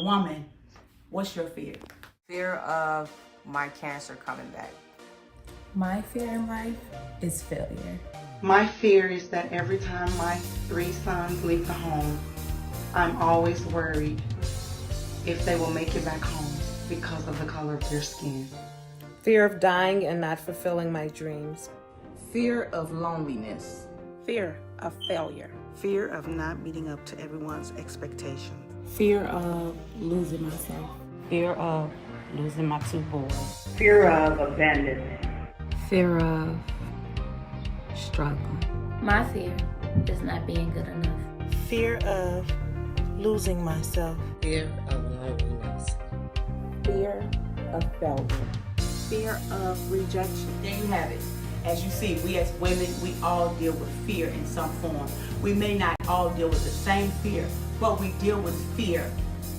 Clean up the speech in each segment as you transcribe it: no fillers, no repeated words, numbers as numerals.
woman, what's your fear? Fear of my cancer coming back. My fear in life is failure. My fear is that every time my 3 sons leave the home, I'm always worried if they will make it back home because of the color of their skin. Fear of dying and not fulfilling my dreams. Fear of loneliness. Fear of failure. Fear of not meeting up to everyone's expectations. Fear of losing myself. Fear of losing my 2 boys. Fear of abandonment. Fear of struggling. My fear is not being good enough. Fear of losing myself. Fear of loneliness. Fear of failure. Fear of rejection. There you have it. As you see, we as women, we all deal with fear in some form. We may not all deal with the same fear, but we deal with fear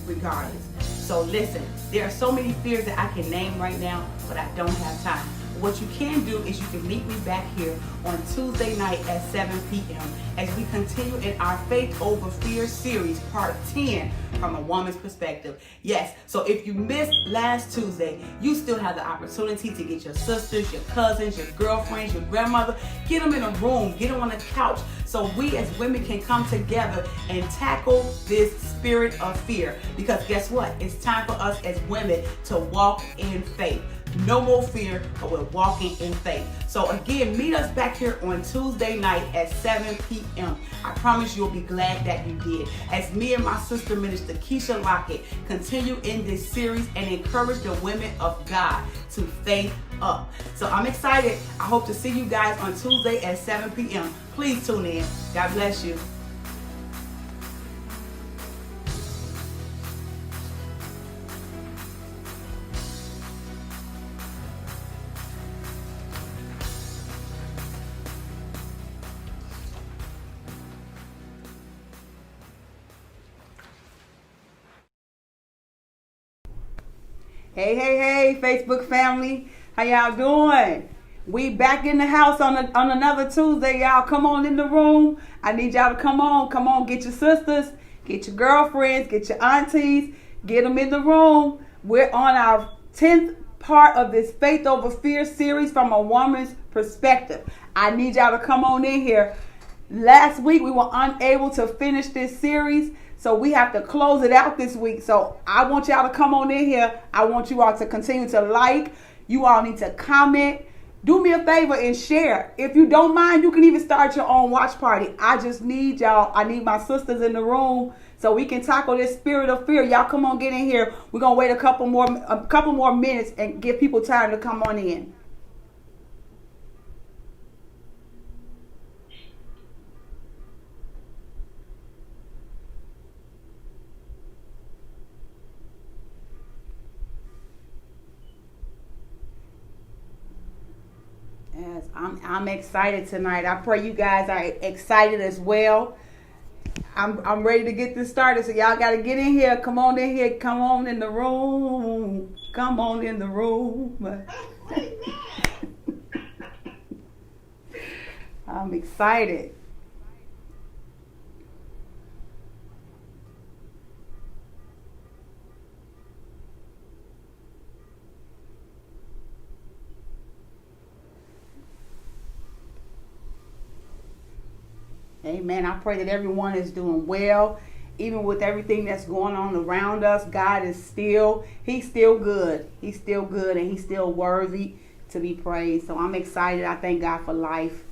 regardless. So listen, there are so many fears that I can name right now, but I don't have time. What you can do is you can meet me back here on Tuesday night at 7 p.m. as we continue in our Faith Over Fear series, part 10, from a woman's perspective. Yes, so if you missed last Tuesday, you still have the opportunity to get your sisters, your cousins, your girlfriends, your grandmother, get them in a room, get them on a couch, so we as women can come together and tackle this spirit of fear. Because guess what? It's time for us as women to walk in faith. No more fear, but we're walking in faith. So again, meet us back here on Tuesday night at 7 p.m. I promise you'll be glad that you did. As me and my sister minister, Keisha Lockett, continue in this series and encourage the women of God to faith up. So I'm excited. I hope to see you guys on Tuesday at 7 p.m. Please tune in. God bless you. Hey, Facebook family. How y'all doing? We back in the house on another Tuesday, y'all. Come on in the room. I need y'all to come on. Come on, get your sisters, get your girlfriends, get your aunties, get them in the room. We're on our 10th part of this Faith Over Fear series from a woman's perspective. I need y'all to come on in here. Last week, we were unable to finish this series, so we have to close it out this week. So I want y'all to come on in here. I want you all to continue to like. You all need to comment. Do me a favor and share. If you don't mind, you can even start your own watch party. I just need y'all. I need my sisters in the room so we can tackle this spirit of fear. Y'all come on, get in here. We're going to wait a couple more minutes and give people time to come on in. Yes, I'm excited tonight. I pray you guys are excited as well. I'm ready to get this started, so y'all got to get in here. Come on in here. Come on in the room. Come on in the room. I'm excited. Amen. I pray that everyone is doing well. Even with everything that's going on around us, God is He's still good. He's still good, and He's still worthy to be praised. So I'm excited. I thank God for life,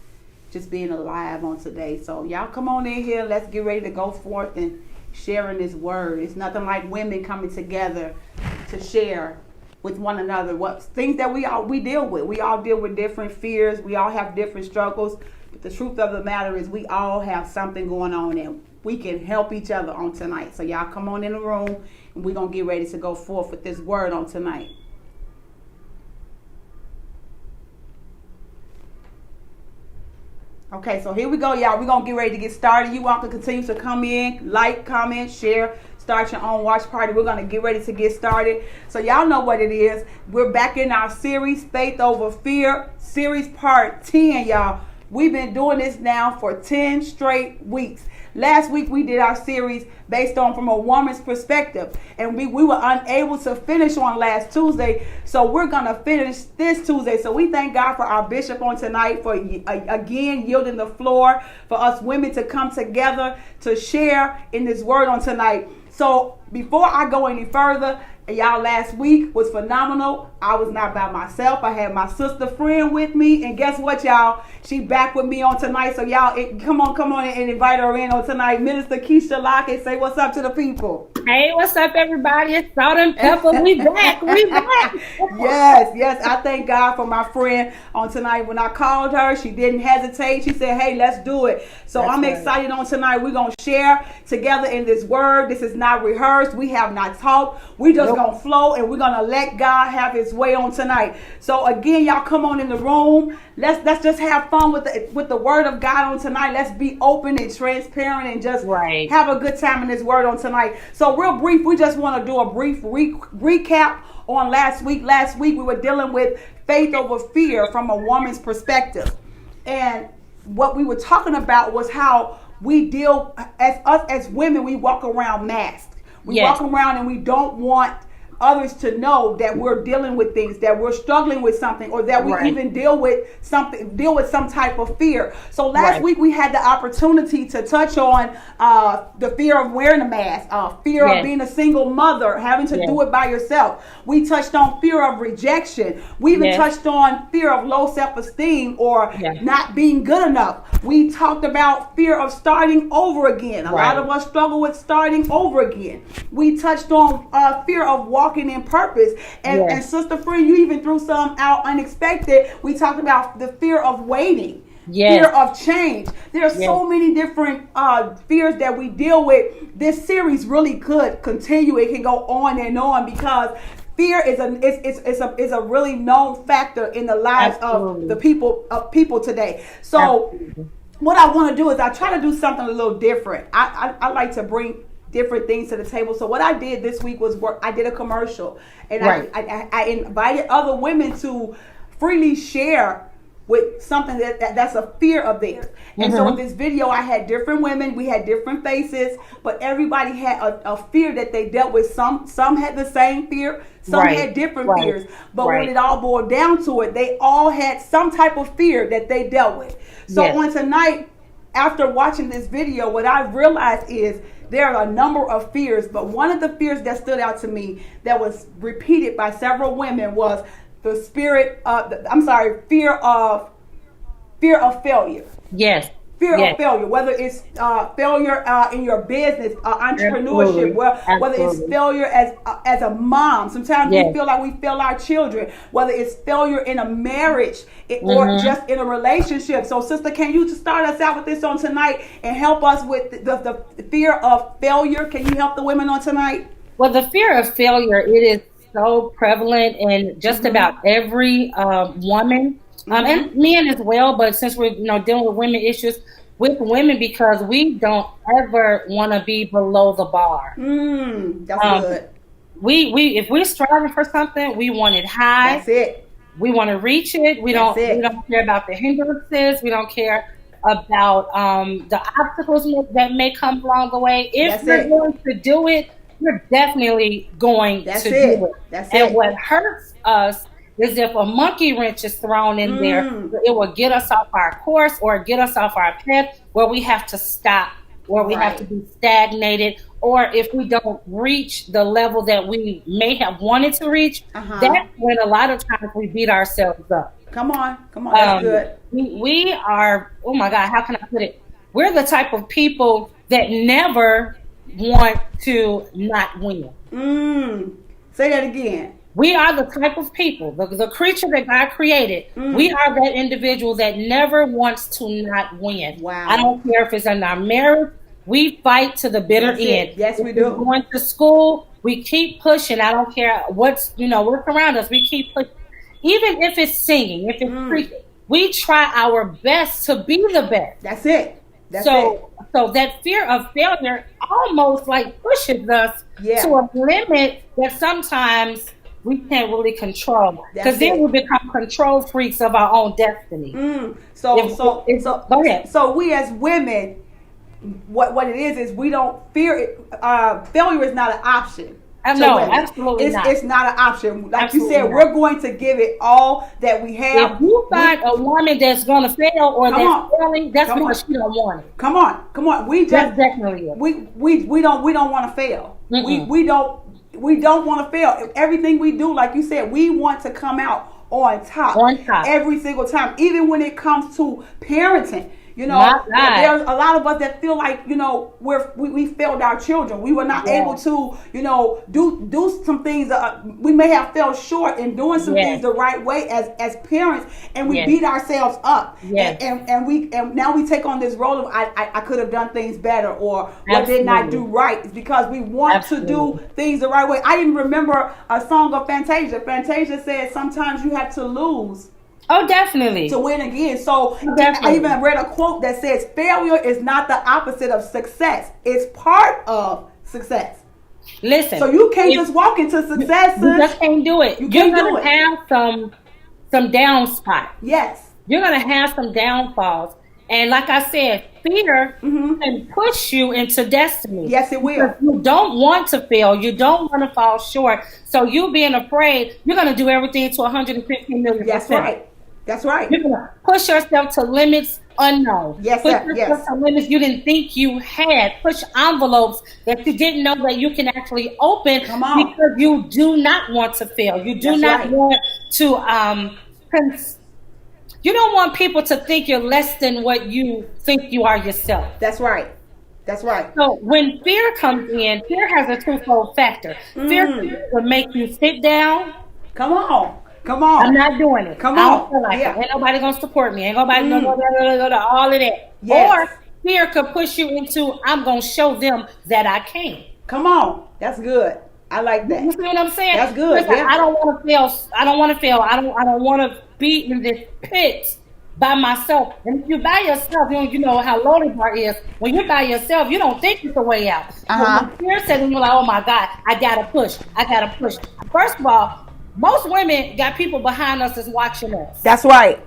just being alive on today. So y'all come on in here. Let's get ready to go forth and sharing this word. It's nothing like women coming together to share with one another what things that we deal with. We all deal with different fears. We all have different struggles. But the truth of the matter is we all have something going on, and we can help each other on tonight. So y'all come on in the room, and we're going to get ready to go forth with this word on tonight. Okay, so here we go, y'all. We're going to get ready to get started. You all can continue to come in, like, comment, share, start your own watch party. We're going to get ready to get started. So y'all know what it is. We're back in our series, Faith Over Fear, series part 10, y'all. We've been doing this now for 10 straight weeks. Last week we did our series based on from a woman's perspective, and we were unable to finish on last Tuesday, so we're going to finish this Tuesday. So we thank God for our bishop on tonight for again yielding the floor for us women to come together to share in this word on tonight. So before I go any further, y'all, last week was phenomenal. I was not by myself. I had my sister friend with me, and guess what, y'all? She back with me on tonight. So y'all, come on and invite her in on tonight. Minister Keisha Locke, and say what's up to the people. Hey, what's up, everybody? It's Salt and Pepper. We back. Yes. I thank God for my friend on tonight. When I called her, she didn't hesitate. She said, hey, let's do it. So I'm excited on tonight. We're going to share together in this word. This is not rehearsed. We have not talked. We just going to flow, and we're going to let God have his way on tonight. So again, y'all come on in the room. Let's just have fun with the word of God on tonight. Let's be open and transparent and just have a good time in this word on tonight. So real brief, we just want to do a brief recap on last week. Last week we were dealing with faith over fear from a woman's perspective. And what we were talking about was how we deal as women, we walk around masked. We walk around and we don't want others to know that we're dealing with things, that we're struggling with something, or that we even deal with some type of fear. So last week we had the opportunity to touch on the fear of wearing a mask, fear of being a single mother, having to do it by yourself. We touched on fear of rejection. We even touched on fear of low self-esteem or not being good enough. We talked about fear of starting over again. A lot of us struggle with starting over again. We touched on fear of walking in purpose. And Sister Friend, you even threw some out unexpected. We talked about the fear of waiting. Fear of change. There are so many different fears that we deal with. This series really could continue. It can go on and on because fear is a really known factor in the lives of the people today. So what I want to do is I try to do something a little different. I like to bring different things to the table. So what I did this week was I did a commercial, and I invited other women to freely share with something that's a fear of theirs. And so in this video, I had different women. We had different faces, but everybody had a fear that they dealt with. Some had the same fear. Some had different fears. But when it all boiled down to it, they all had some type of fear that they dealt with. So on tonight, after watching this video, what I realized is there are a number of fears, but one of the fears that stood out to me that was repeated by several women was the fear of failure. Fear of failure, whether it's failure in your business, entrepreneurship, whether it's failure as a mom. Sometimes we feel like we fail our children, whether it's failure in a marriage or just in a relationship. So, sister, can you just start us out with this on tonight and help us with the fear of failure? Can you help the women on tonight? Well, the fear of failure, it is so prevalent in just about every woman. And men as well, but since we're dealing with women issues with women, because we don't ever want to be below the bar. That's good. We if we're striving for something, we want it high. That's it. We want to reach it. We don't care about the hindrances. We don't care about the obstacles that may come along the way. If you're going to do it, you're definitely going to do it. And what hurts us is if a monkey wrench is thrown in there, it will get us off our course or get us off our path where we have to stop, where we have to be stagnated, or if we don't reach the level that we may have wanted to reach, that's when a lot of times we beat ourselves up. Come on, that's good. We are, oh my God, how can I put it? We're the type of people that never want to not win. Say that again. We are the type of people, the creature that God created. We are that individual that never wants to not win. Wow. I don't care if it's in our marriage. We fight to the bitter end. Yes, we do. We're going to school, we keep pushing. I don't care what's around us. We keep pushing. Even if it's singing, if it's preaching, we try our best to be the best. That's it. So that fear of failure almost like pushes us to a limit that sometimes we can't really control, because That's then it. we become control freaks of our own destiny. So go ahead. So we as women, what it is we don't fear it. Failure is not an option. No, women. absolutely not. It's not an option. Like Absolutely you said, not. we're going to give it all that we have. If you find a woman that's gonna fail or that's failing, that's Come because on. she don't want it. Come on. We just That's definitely it. we don't want to fail. We don't want to fail. Everything we do, like you said, we want to come out on top. Every single time, even when it comes to parenting. You know, there's a lot of us that feel like, you know, we failed our children. We were not able to, you know, do some things. We may have fell short in doing some things the right way as parents, and we beat ourselves up. And now we take on this role of I could have done things better, or what didn't I do right? It's because we want to do things the right way. I even remember a song of Fantasia. Fantasia said sometimes you have to lose. Oh, definitely. To win again. So I even read a quote that says failure is not the opposite of success. It's part of success. Listen. So you can't just walk into success. You just can't do it. You're going to have some down spots. Yes. You're going to have some downfalls. And like I said, fear can push you into destiny. Yes, it will. Because you don't want to fail. You don't want to fall short. So you being afraid, you're going to do everything to 115 million%. That's right. That's right. You're going to push yourself to limits unknown. Yes, push sir. yourself to limits you didn't think you had. Push envelopes that you didn't know that you can actually open because you do not want to fail. You do not want to you don't want people to think you're less than what you think you are yourself. That's right. That's right. So when fear comes in, fear has a twofold factor. Fear will make you sit down. Come on. I'm not doing it. Come I on. don't feel like it. Ain't nobody gonna support me. Ain't nobody gonna go all of that. Yes. Or fear could push you into, I'm gonna show them that I can. Come on. That's good. I like that. You see what I'm saying? That's good. Listen, I don't want to fail. I don't want to fail. I don't want to be in this pit by myself. And if you're by yourself, you know how lonely part is. When you're by yourself, you don't think it's a way out. When fear says, you're like, oh my God, I gotta push. First of all, most women got people behind us that's watching us. That's right.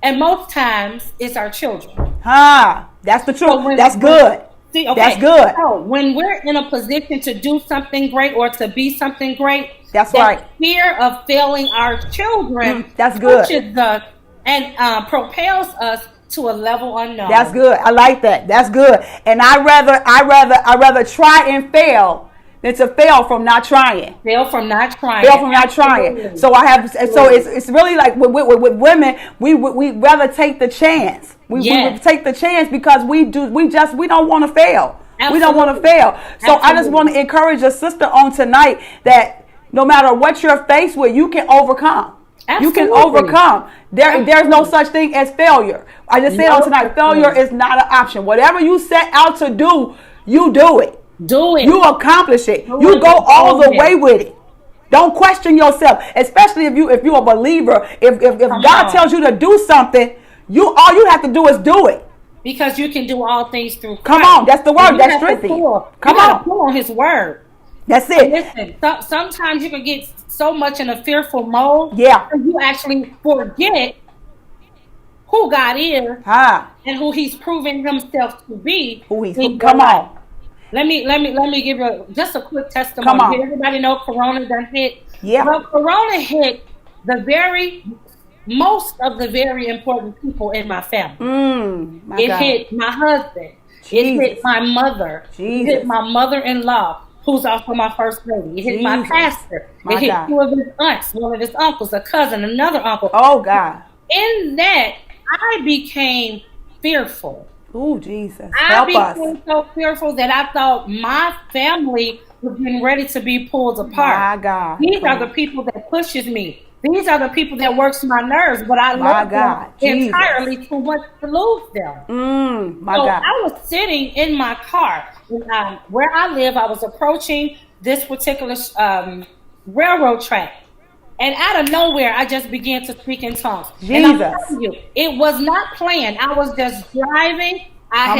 And most times it's our children. That's the truth. So that's good. See, okay. That's good. So when we're in a position to do something great or to be something great, that's right. Fear of failing our children that's good. Pushes us and propels us to a level unknown. That's good. I like that. That's good. And I rather try and fail than to fail from not trying. Fail from not trying. So it's really like with women, we rather take the chance. We take the chance because we don't want to fail. Absolutely. We don't want to fail. So I just want to encourage a sister on tonight that no matter what you're faced with, you can overcome. Absolutely. You can overcome. There's no such thing as failure. I just said on tonight, failure is not an option. Whatever you set out to do, you do it. You accomplish it. You go all the way with it. Don't question yourself, especially if you're a believer. If God tells you to do something, all you have to do is do it. Because you can do all things through Christ. Come on, that's the word. That's strength. Come on, pull on His word. That's it. Listen, sometimes you can get so much in a fearful mode. Yeah. You actually forget who God is and who He's proven Himself to be. Come on. Let me give you just a quick testimony. Come on. Did everybody know Corona done hit? Yeah. Well, Corona hit most of the very important people in my family. It hit my husband. Jesus. It hit my mother. Jesus. It hit my mother-in-law, who's also my first lady. It hit my pastor. It hit two of his aunts, one of his uncles, a cousin, another uncle. Oh, God. In that, I became fearful. Oh, Jesus. I became so fearful that I thought my family was getting ready to be pulled apart. My God. These are the people that pushes me. These are the people that works my nerves, but I love them entirely too much to lose them. God. I was sitting in my car. Where I live, I was approaching this particular railroad track. And out of nowhere, I just began to speak in tongues. Jesus. And I'm telling you, it was not planned. I was just driving I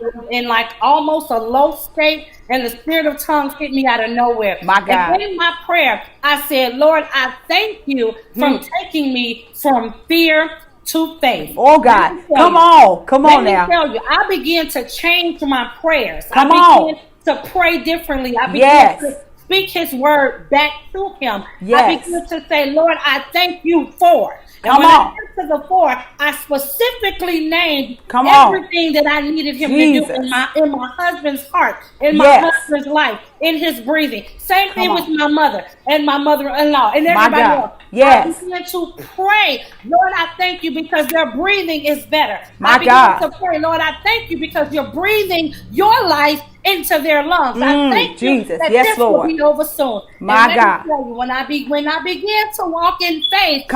was in like almost a low state, and the spirit of tongues hit me out of nowhere. My God. And in my prayer, I said, Lord, I thank you for taking me from fear to faith. Oh God. Come on now. Let me tell you, I began to change my prayers. Come I began to pray differently. I began to speak his word back to him. I began to say, Lord, I thank you for. And when I get to the 4, I specifically named everything that I needed him to do in my husband's heart, in my husband's life, in his breathing. Same thing with my mother and my mother-in-law and everybody else. I began to pray, Lord, I thank you because their breathing is better. I began to pray, Lord, I thank you because you're breathing your life into their lungs. I thank you that this will be over soon. My God. Tell you, when I began to walk in faith,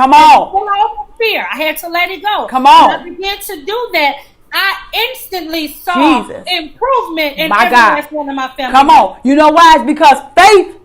over fear, I had to let it go. Come on. When I began to do that, I instantly saw improvement in every last one of my family. Come on. You know why? It's because faith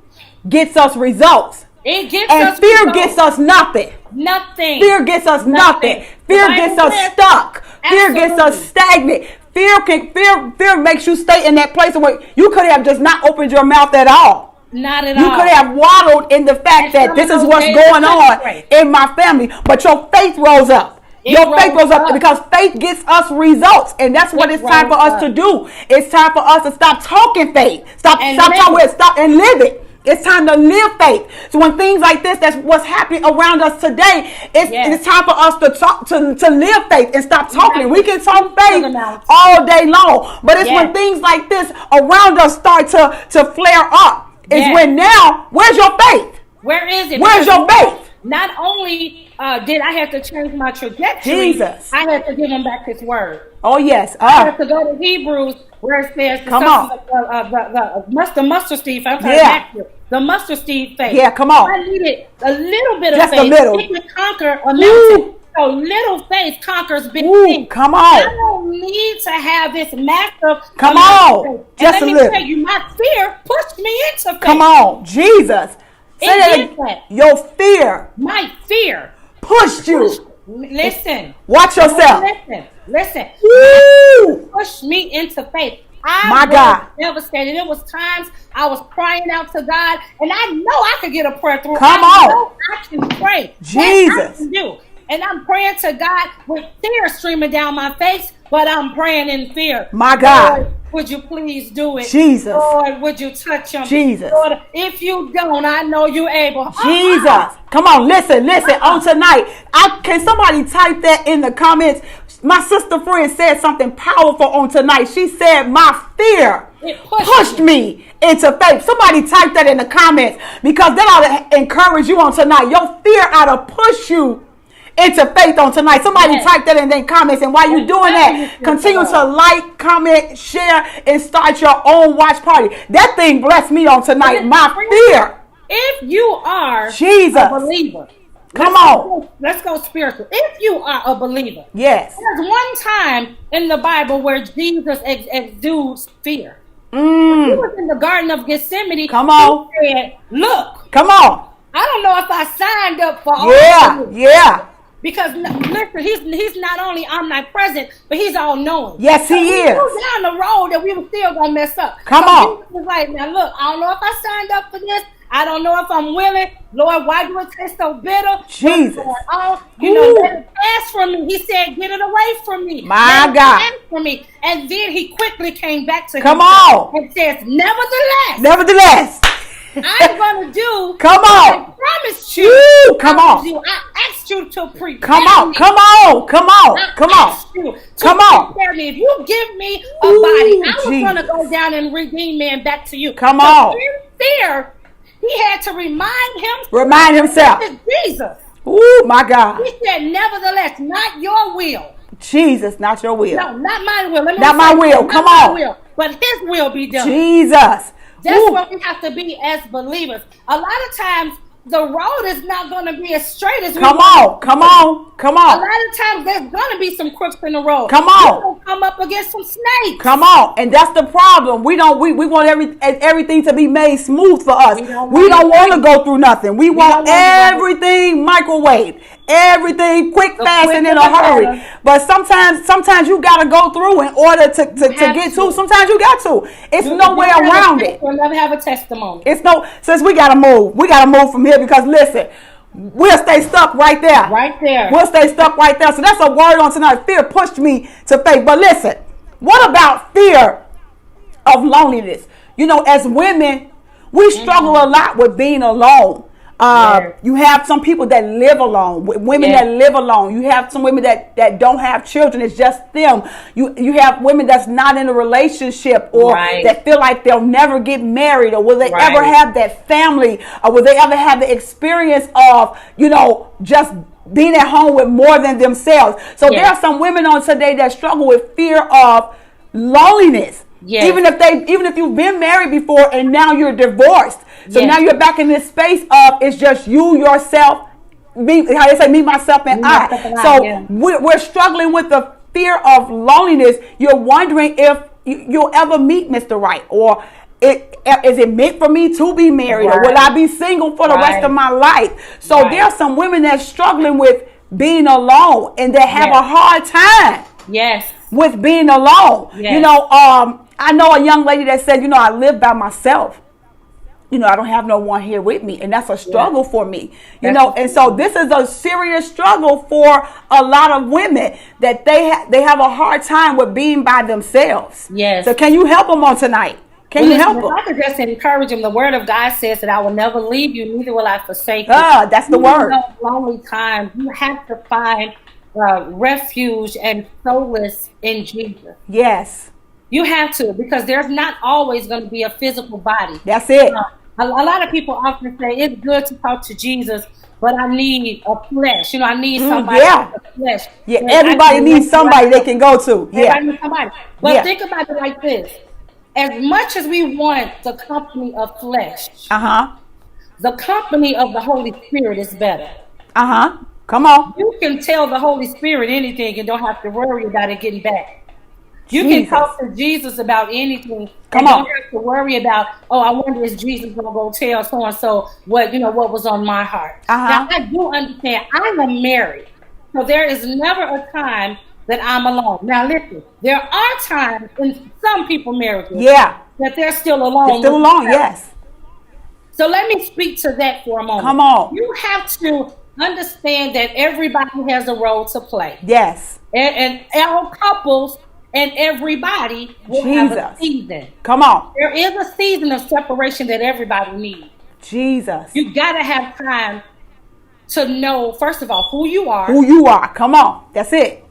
gets us results. It gets and us fear results. gets us nothing. Nothing. Fear gets us nothing. Fear gets us stuck. Fear gets us stagnant. Fear makes you stay in that place where you could have just not opened your mouth at all. Not at all. You could have waddled in the fact that this is what's going on in my family, but your faith rose up. Your faith goes up because faith gets us results, and that's what it's time for us to do. It's time for us to stop talking faith. Stop and live it. It's time to live faith. So when things like this, that's what's happening around us today, it's time for us to talk to live faith and stop talking. We can talk faith all day long, but it's when things like this around us start to flare up. It's when now, where's your faith? Where is it? Where's your faith? Not only did I have to change my trajectory, I had to give him back his word. Oh, yes. I have to go to Hebrews where it says the mustard seed faith. The mustard seed faith. Yeah, come on. I needed a little bit of just faith. A little. It could conquer a mountain. So little faith conquers big things. Come on. I don't need to have this massive. Come on. Just and let me tell you, my fear pushed me into faith. Come on, Jesus. Your fear. My fear pushed you. Listen. Watch yourself. Listen. Pushed me into faith. My God. Devastated. It was times I was crying out to God, and I know I could get a prayer through. Come I on. know I can pray. Jesus. I can do. And I'm praying to God with tears streaming down my face, but I'm praying in fear. My God. Lord, would you please do it? Jesus. Lord, would you touch him? Jesus. Lord, if you don't, I know you're able. Jesus. Come on, listen. On tonight. Can somebody type that in the comments? My sister friend said something powerful on tonight. She said, my fear pushed me into faith. Somebody type that in the comments because that ought to encourage you on tonight. Your fear ought to push you into faith on tonight. Somebody type that in the comments, and while you're doing that, continue to like, comment, share, and start your own watch party. That thing blessed me on tonight. My fear. If you are a believer, come on. Let's go spiritual. If you are a believer, yes. There's one time in the Bible where Jesus exudes fear. He was in the Garden of Gethsemane. Come on. He said, look. Come on. I don't know if I signed up for all of this. Yeah. Because listen, he's not only omnipresent, but he's all knowing. Yes, he is. We knew down the road that we were still gonna mess up. Come on. Jesus was like, now look, I don't know if I signed up for this. I don't know if I'm willing. Lord, why do it taste so bitter? Jesus. Let it pass from me. He said, get it away from me. My God. Pass from me. And then he quickly came back to Come on. And says, nevertheless. I'm going to do Come on. I promised you. Come on. I asked you to prepare Come on. me. Come on. Come on. Come on. Come on. Me. If you give me a body, I was going to go down and redeem man back to you. Come on. In fear, he had to remind himself. Jesus. Ooh, my God. He said, nevertheless, not your will. Jesus, not your will. No, not my will. Not my will. Come on. Will, but his will be done. Jesus. That's what we have to be as believers. A lot of times, the road is not going to be as straight as we want. Come on. A lot of times, there's going to be some crooks in the road. Come on. We're going to come up against some snakes. Come on. And that's the problem. We want everything to be made smooth for us. We don't want to go through nothing. We want everything microwave. everything quick, fast, and in a hurry. But sometimes you got to go through in order to get to. Sometimes you got to. It's no way around it. We'll never have a testimony. Since we got to move. We got to move from here because listen, we'll stay stuck right there. Right there. We'll stay stuck right there. So that's a word on tonight. Fear pushed me to faith. But listen, what about fear of loneliness? You know, as women, we struggle a lot with being alone. You have some people that live alone, women that live alone. You have some women that don't have children. It's just them. You have women that's not in a relationship or that feel like they'll never get married, or will they ever have that family, or will they ever have the experience of, you know, just being at home with more than themselves. So there are some women on today that struggle with fear of loneliness. Yes. Even if you've been married before and now you're divorced. So now you're back in this space of it's just you, yourself, me, how they say, me, myself, and I. We're struggling with the fear of loneliness. You're wondering if you'll ever meet Mr. Right, or is it meant for me to be married, or will I be single for the rest of my life? So there are some women that's struggling with being alone and that have a hard time. With being alone. You know, I know a young lady that said, you know, I live by myself. You know, I don't have no one here with me, and that's a struggle for me. You know, and so this is a serious struggle for a lot of women, that they have a hard time with being by themselves. So can you help them on tonight? Can you help them? I could just encourage them. The word of God says that I will never leave you, neither will I forsake you. That's the word. In those lonely times, you have to find refuge and solace in Jesus. Yes. You have to, because there's not always going to be a physical body. That's it. A lot of people often say it's good to talk to Jesus, but I need a flesh. You know, I need somebody with a flesh. Everybody needs somebody they can go to. Everybody needs somebody. But think about it like this. As much as we want the company of flesh, the company of the Holy Spirit is better. Come on. You can tell the Holy Spirit anything and don't have to worry about it getting back. You can talk to Jesus about anything and don't have to worry about, oh, I wonder is Jesus going to go tell so-and-so what was on my heart. Now, I do understand. I am married. So there is never a time that I'm alone. Now, listen, there are times in some people marriages that they're still alone. They're still alone, yes. So let me speak to that for a moment. Come on. You have to understand that everybody has a role to play. Yes. And our couples and everybody will have a season. Come on. There is a season of separation that everybody needs. Jesus. You got to have time to know, first of all, who you are. Who you are. Come on. That's it.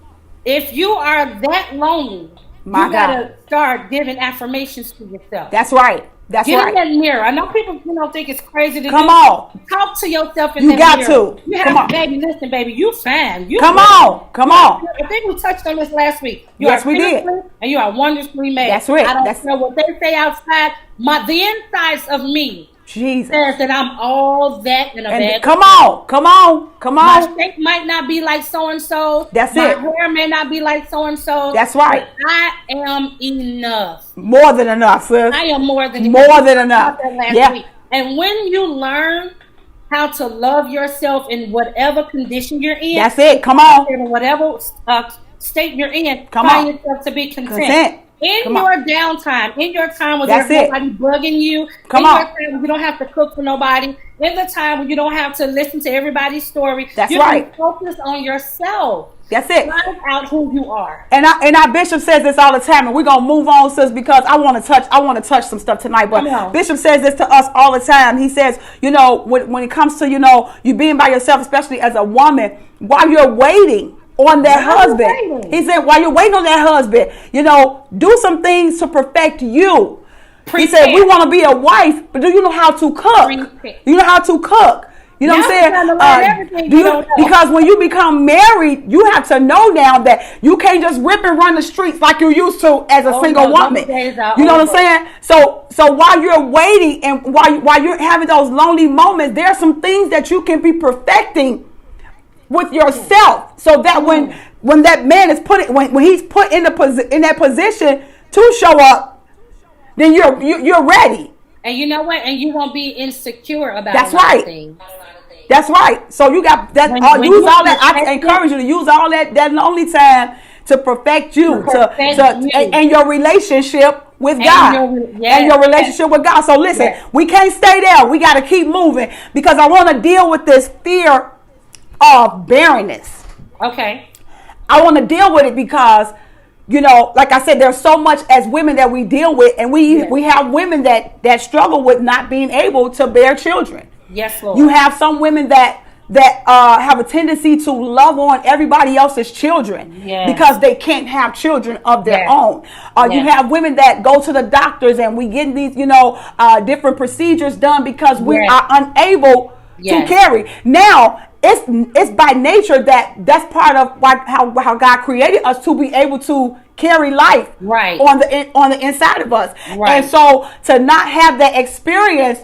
If you are that lonely, you got to start giving affirmations to yourself. That's right. That's Get right. in that mirror. I know people think it's crazy to Come on. Talk to yourself in you that got mirror. to. You have, Come on. baby, listen, baby, you fine. You Come on. Come on. I think we touched on this last week. Yes, we did. And you are wonderfully made. That's right. I don't know what they say outside. The insides of me says that I'm all that in a bag. Come on. Come on. Come on. My shape might not be like so-and-so. That's My it. My hair may not be like so-and-so. That's right. But I am enough. More than enough, sis. I am more than enough. More than enough. Yeah. Week. And when you learn how to love yourself in whatever condition you're in. That's it. Come on. In whatever state you're in, Come find on. yourself to be content. In Come your on. downtime, in your time when That's there's nobody bugging you, Come in on. your time when you don't have to cook for nobody, in the time when you don't have to listen to everybody's story, That's you right. can focus on yourself. That's it. Find out who you are. And our bishop says this all the time, and we're gonna move on, sis, because I want to touch some stuff tonight. But Bishop says this to us all the time. He says, you know, when it comes to, you know, you being by yourself, especially as a woman, while you're waiting on that husband. He said, while you're waiting on that husband, you know, do some things to perfect you. He said, we want to be a wife, but do you know how to cook? You know how to cook. You know what I'm saying? Because when you become married, you have to know now that you can't just rip and run the streets like you used to as a single woman. You know what I'm saying? So while you're waiting and while you're having those lonely moments, there are some things that you can be perfecting with yourself, so that when that man is when he's put in that position to show up, then you're ready. And you know what? And you won't be insecure about That's right. things. That's right. So you got that. Use all that. I encourage you to use all that lonely time to perfect you, and your relationship with God, and your relationship with God. So listen, we can't stay there. We got to keep moving because I want to deal with this fear of barrenness. Okay. I want to deal with it because, you know, like I said, there's so much as women that we deal with, and we have women that struggle with not being able to bear children. Yes, Lord. You have some women that have a tendency to love on everybody else's children because they can't have children of their own. You have women that go to the doctors and we get these, different procedures done because we are unable to carry. Now, it's by nature that's part of how God created us to be able to carry life on the inside of us. And so to not have that experience,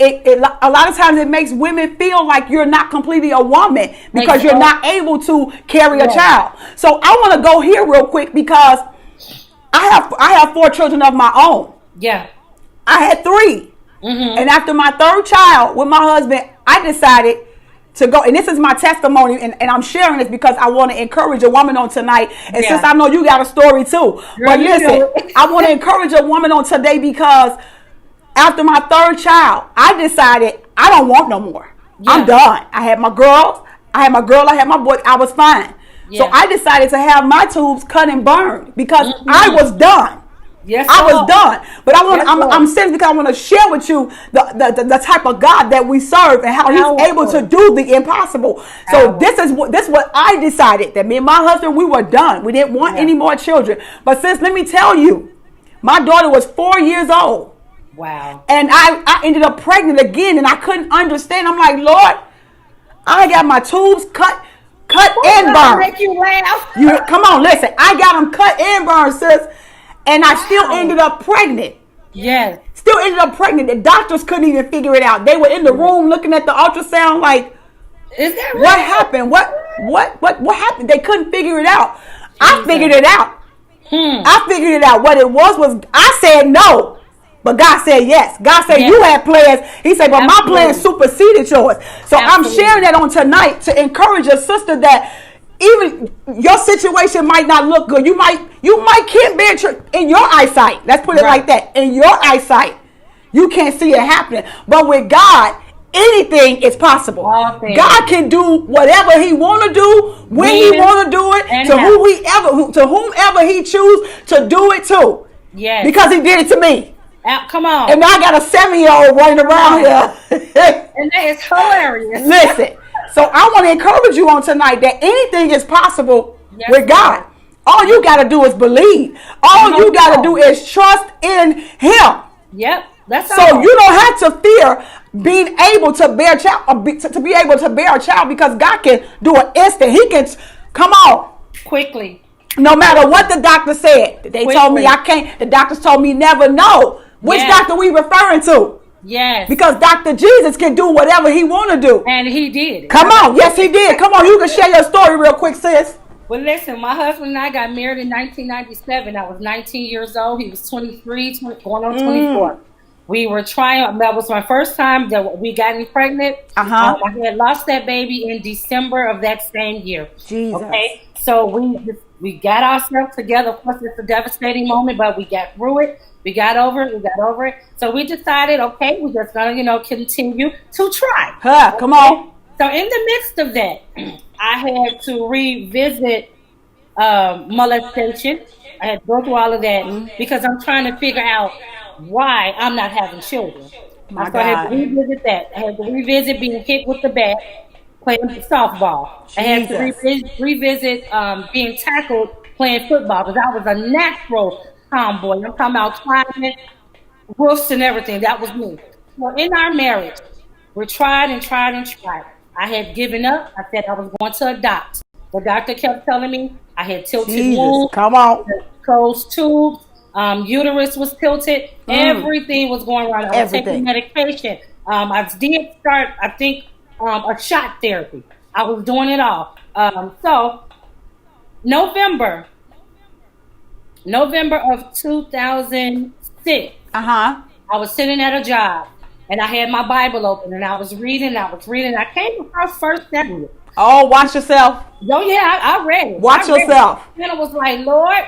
a lot of times it makes women feel like you're not completely a woman because you're not able to carry a child. So I want to go here real quick because I have 4 children of my own. Yeah. I had 3. And after my 3rd child with my husband, I decided to go, and this is my testimony, and I'm sharing this because I want to encourage a woman on tonight. And since I know you got a story too, but listen, I want to encourage a woman on today because after my 3rd child, I decided I don't want no more. I'm done. I had my girls. I had my boy. I was fine. So I decided to have my tubes cut and burned because I was done. Yes, I was done. But I'm saying because I want to share with you the type of God that we serve and how He's able to do the impossible. So this is what I decided, that me and my husband, we were done. We didn't want any more children. But sis, let me tell you, my daughter was 4 years old. Wow. And I ended up pregnant again, and I couldn't understand. I'm like, Lord, I got my tubes cut and burned. Make you laugh. Come on, listen. I got them cut and burned, sis. And I still ended up pregnant. Yes. Still ended up pregnant. The doctors couldn't even figure it out. They were in the room looking at the ultrasound like, is that right? What happened? What happened? They couldn't figure it out. I figured it out. I figured it out. What it was I said no. But God said yes. God said you had plans. He said, but my plans superseded yours. So I'm sharing that on tonight to encourage a sister that even your situation might not look good. You might can't bear in your eyesight. Let's put it like that. In your eyesight, you can't see it happening. But with God, anything is possible. God can do whatever He want to do, when He want to do it, to whomever He choose to do it to. Yes. Because He did it to me. Come on. And now I got a 7-year-old running around here. And that is hilarious. Listen. So I want to encourage you on tonight that anything is possible with God. All you got to do is believe. All you got to do is trust in Him. Yep. That's so you don't have to fear being able to bear a child, to be able to bear a child, because God can do it instant. He can come on quickly. No matter what the doctor said. They told me I can't. The doctors told me never know. Which doctor we referring to? Yes. Because Dr. Jesus can do whatever He want to do. And He did. Come on. Yes, He did. Come on. You can share your story real quick, sis. Well, listen, my husband and I got married in 1997. I was 19 years old. He was 23, going on 24. We were trying. That was my first time that we got me pregnant. I had lost that baby in December of that same year. Jesus. Okay. So we got ourselves together. Of course, it's a devastating moment, but we got through it. We got over it. So we decided, okay, we're just gonna, continue to try. Come on. So in the midst of that, I had to revisit molestation. I had to go through all of that because I'm trying to figure out why I'm not having children. So I had to revisit that. I had to revisit being hit with the bat, playing softball. I had to revisit being tackled playing football because I was a natural tomboy. I'm talking about climbing roofs and everything. That was me. Well, in our marriage, we tried and tried and tried. I had given up. I said I was going to adopt. The doctor kept telling me I had tilted wounds. Come on. Closed tubes. Uterus was tilted. Everything was going wrong. I was taking medication. I did start, I think, a shot therapy. I was doing it all. So November of 2006, I was sitting at a job and I had my Bible open, and I was reading. I came across First Samuel. Oh, watch yourself. Oh yeah, I read it. Watch yourself. And it was like, Lord,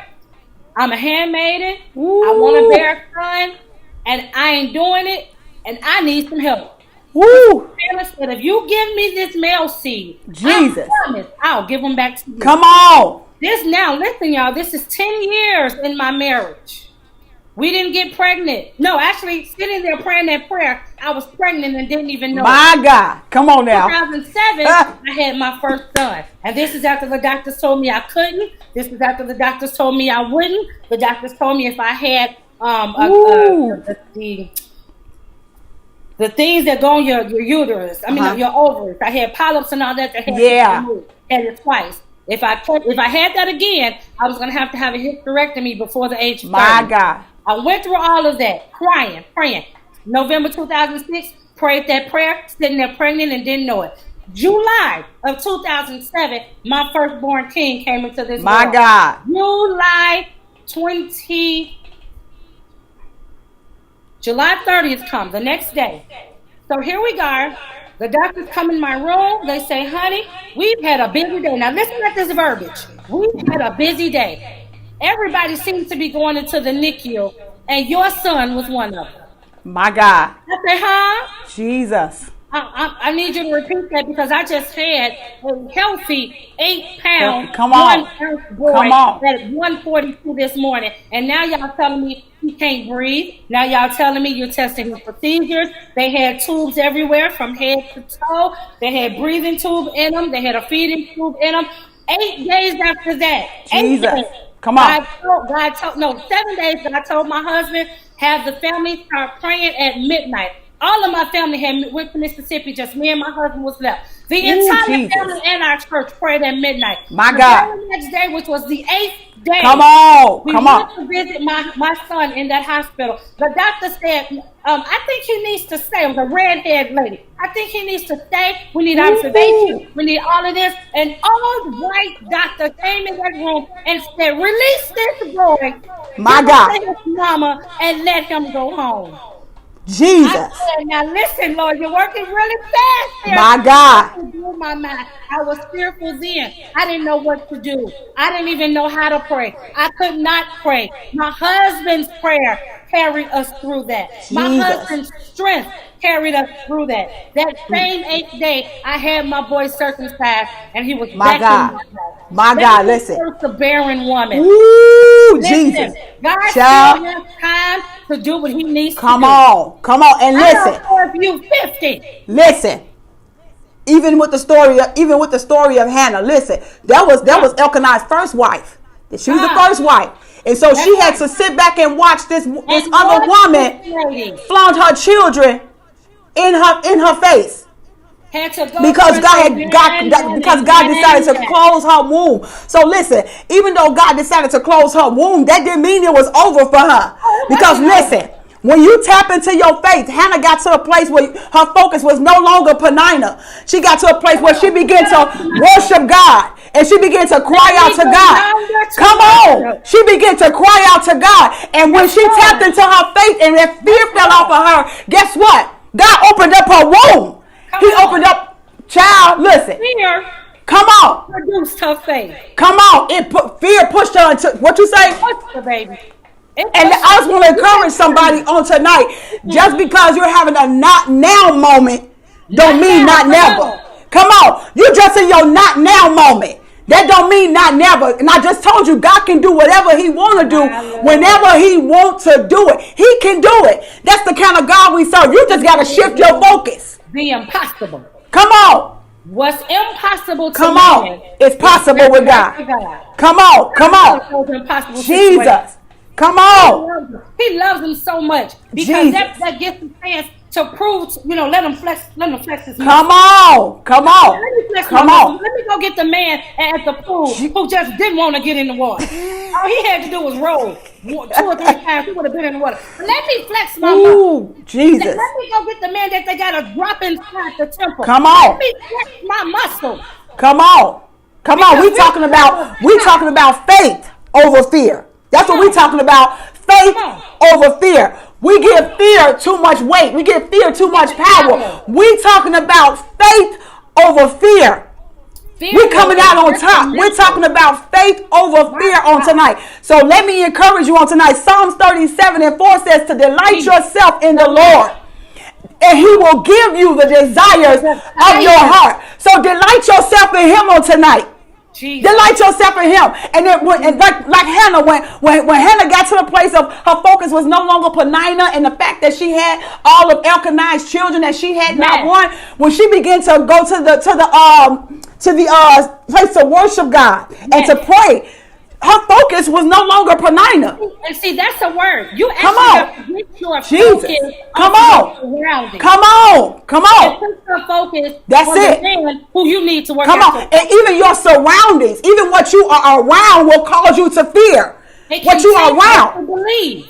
I'm a handmaiden. I want to bear a son, and I ain't doing it, and I need some help. Woo! Hannah said, if you give me this male seed, Jesus, I promise I'll give him back to you. Come on. Listen, y'all, this is 10 years in my marriage. We didn't get pregnant. No, actually, sitting there praying that prayer, I was pregnant and didn't even know. My God. Come on now. 2007, I had my first son. And this is after the doctors told me I couldn't. This is after the doctors told me I wouldn't. The doctors told me if I had the things that go on your uterus, your ovaries. I had polyps and all that. Had it twice. If I had that again, I was going to have a hysterectomy before the age of 30. My God. I went through all of that, crying, praying. November 2006, prayed that prayer, sitting there pregnant and didn't know it. July of 2007, my firstborn king came into this world. My God. July 30th comes, the next day. So here we go. The doctors come in my room. They say, honey, we've had a busy day. Now listen at this verbiage. We've had a busy day. Everybody seems to be going into the NICU, and your son was one of them. My God. I say, huh? Jesus. I need you to repeat that because I just had a healthy 8-pound, Come on. 1-ounce boy at 142 this morning. And now y'all telling me he can't breathe. Now y'all telling me you're testing his procedures. They had tubes everywhere from head to toe. They had breathing tube in them. They had a feeding tube in them. 8 days after that. Jesus. 8 days. Come on. 7 days. God told my husband, have the family start praying at midnight. All of my family went to Mississippi. Just me and my husband was left. The entire family and our church prayed at midnight. My God. The next day, which was the 8th day. Come on. We went to visit my son in that hospital. The doctor said, I think he needs to stay. It was a redhead lady. I think he needs to stay. We need observation. We need all of this. An old white doctor came in that room and said, release this boy. My God. His mama and let him go home. Jesus. I said, now listen, Lord, you're working really fast there. My God. My mind. I was fearful then. I didn't know what to do. I didn't even know how to pray. I could not pray. My husband's prayer carried us through that. My husband's strength carried us through that. That same 8th day, I had my boy circumcised, and he was my God. My God, listen. The barren woman. Ooh, Jesus. God still has time to do what he needs to do. Come on, and listen. I don't know if you 50. Listen. Even with the story of Hannah, listen. That was Elkanah's first wife. She was the first wife. And so she had to sit back and watch this other woman flaunt her children in her face. Because God decided to close her womb. So listen, even though God decided to close her womb, that didn't mean it was over for her. Because listen, when you tap into your faith, Hannah got to a place where her focus was no longer Penina. She got to a place where she began to worship God. And she began to cry out to God. Come on. She began to cry out to God. And when she tapped into her faith and that fear fell off of her, guess what? God opened up her womb. He opened up, child, listen. Fear. Come on. Produced her faith. Come on. Fear pushed her into, what you say? Pushed her, baby. And I just want to encourage somebody on tonight. Just because you're having a not now moment, don't mean not never. Come on. You're just in your not now moment. That don't mean not never. And I just told you, God can do whatever he want to do whenever he wants to do it. He can do it. That's the kind of God we serve. You just got to shift your focus. The impossible. Come on. What's impossible to Come on. It's possible with God. Come on. Come on. Jesus. Come on. He loves them so much because that gives him a chance to prove, let him flex his muscle. Come on. Come on. Come on. Let me go get the man at the pool who just didn't want to get in the water. All he had to do was roll 2 or 3 times. He would have been in the water. Let me flex my muscle. Jesus. Let me go get the man that they got to drop inside the temple. Come on. Let me flex my muscle. Come on. Come on. We talking about faith over fear. That's what we're talking about. Faith over fear. We give fear too much weight. We give fear too much power. We talking about faith over fear. We're coming out on top. We're talking about faith over fear on tonight. So let me encourage you on tonight. Psalms 37:4 says to delight yourself in the Lord, and he will give you the desires of your heart. So delight yourself in him on tonight. Jesus. Delight yourself in him. And then like Hannah, when Hannah got to the place of her focus was no longer Penina and the fact that she had all of Elkanah's children, that she had not one, when she began to go to the place to worship God and to pray, her focus was no longer Penina. And see, that's a word. You come on, get your Jesus. Come on, come on, come on. Put your focus. That's on it. The man who you need to work. Come on, and even your surroundings, even what you are around, will cause you to fear. What you are around.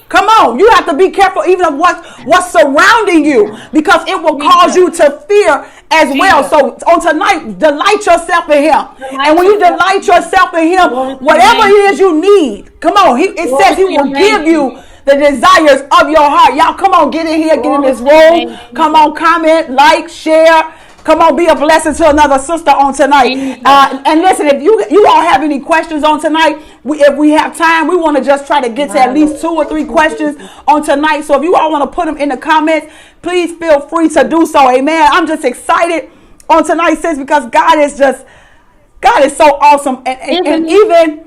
Come on, you have to be careful even of what's surrounding you, because it will cause you to fear as well. So on tonight, delight yourself in him. And when you delight yourself in him, whatever it is you need, come on, it says he will give you the desires of your heart. Y'all, come on, get in here, get in this room. Come on, comment, like, share. Come on, be a blessing to another sister on tonight. And listen, if you all have any questions on tonight, if we have time, we want to just try to get to at least 2 or 3 questions on tonight. So if you all want to put them in the comments, please feel free to do so. Amen. I'm just excited on tonight, sis, because God is so awesome. And even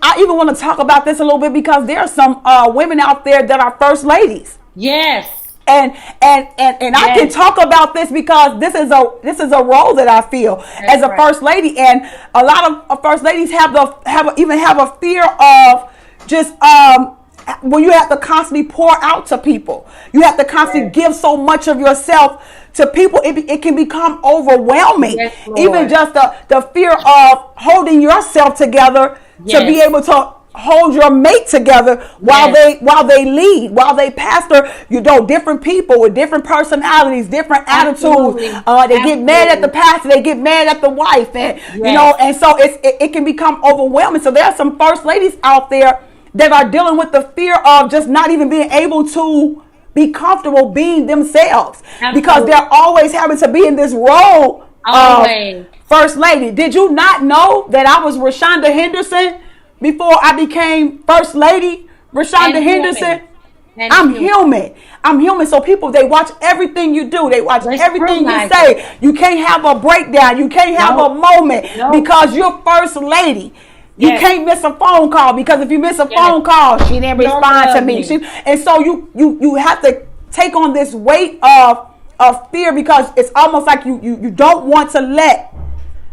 I even want to talk about this a little bit, because there are some women out there that are first ladies. Yes. And I can talk about this because this is a role that I feel as a first lady, and a lot of first ladies have a fear of just when you have to constantly pour out to people. You have to constantly give so much of yourself to people. It can become overwhelming. Yes, even just the fear of holding yourself together to be able to hold your mate together while they lead, while they pastor, different people with different personalities, different attitudes. They get mad at the pastor, they get mad at the wife, and and so it can become overwhelming. So there are some first ladies out there that are dealing with the fear of just not even being able to be comfortable being themselves. Absolutely. Because they're always having to be in this role of first lady. Did you not know that I was Rashonda Henderson before I became first lady? Rashonda Henderson. I'm human. So people, they watch everything you do. They watch everything you say. You can't have a breakdown. You can't have a moment because you're first lady. You can't miss a phone call, because if you miss a phone call, she didn't respond to me. And so you have to take on this weight of fear, because it's almost like you don't want to let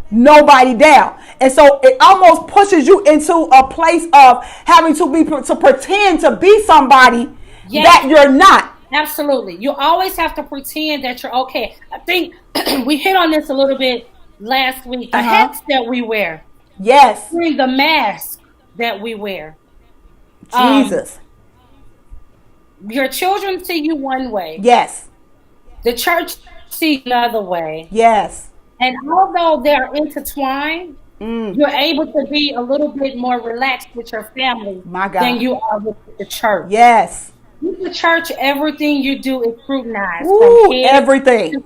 nobody down. And so it almost pushes you into a place of having to pretend to be somebody that you're not. Absolutely. You always have to pretend that you're okay. I think we hit on this a little bit last week. The hats that we wear. Yes. The mask that we wear. Jesus. Your children see you one way. Yes. The church see another way. Yes. And although they're intertwined, you're able to be a little bit more relaxed with your family than you are with the church. Yes. With the church, everything you do is scrutinized. Everything.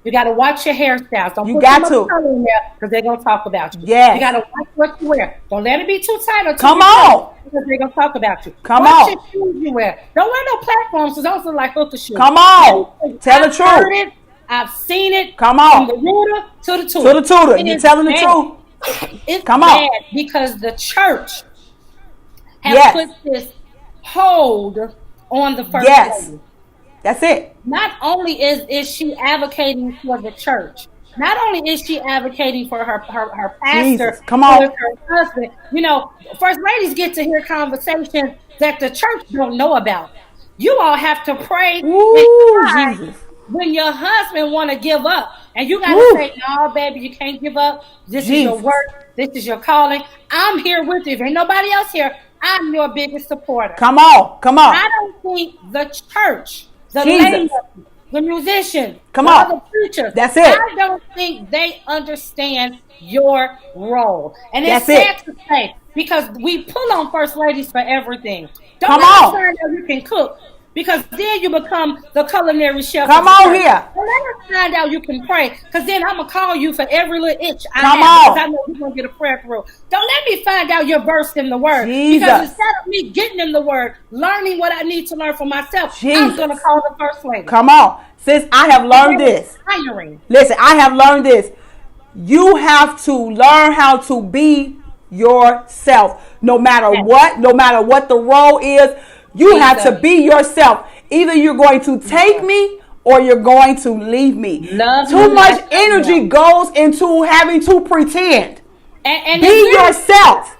You got to watch your hairstyles. Don't you put got too much color in there, because they're going to talk about you. Yes. You got to watch what you wear. Don't let it be too tight or too Come on. because they're going to talk about you. Come watch on. your shoes you wear. Don't wear no platforms, because those look like hooker shoes. Come on. Tell the truth. I've heard it. I've seen it. Come on. From the rooter to the tutor. To the tutor. You're telling the truth. It's Come bad on. because the church has put this hold on the first lady. That's it. Not only is she advocating for the church, not only is she advocating for her pastor, Jesus. Come on. her husband. First ladies get to hear conversations that the church don't know about. You all have to pray and cry Jesus. when your husband want to give up, and you got to say, "No, baby, you can't give up. This is your work. This is your calling. I'm here with you. If ain't nobody else here, I'm your biggest supporter." Come on. I don't think the church, the ladies, the musicians, the preachers, that's it. I don't think they understand your role. And it's sad to say, because we pull on first ladies for everything. Don't find out you can cook. Because then you become the culinary chef. Come on here. Well, let us find out you can pray. Because then I'm going to call you for every little itch I Come have. on. Because I know you're going to get a prayer through. Don't let me find out you're versed in the word. Jesus. Because instead of me getting in the word, learning what I need to learn for myself, Jesus. I'm going to call the first lady. Come on. Sis, I have learned this. Listen, I have learned this. You have to learn how to be yourself. No matter what, no matter what the role is, you have to be yourself. Either you're going to take me or you're going to leave me. Too much energy goes into having to pretend. And be yourself.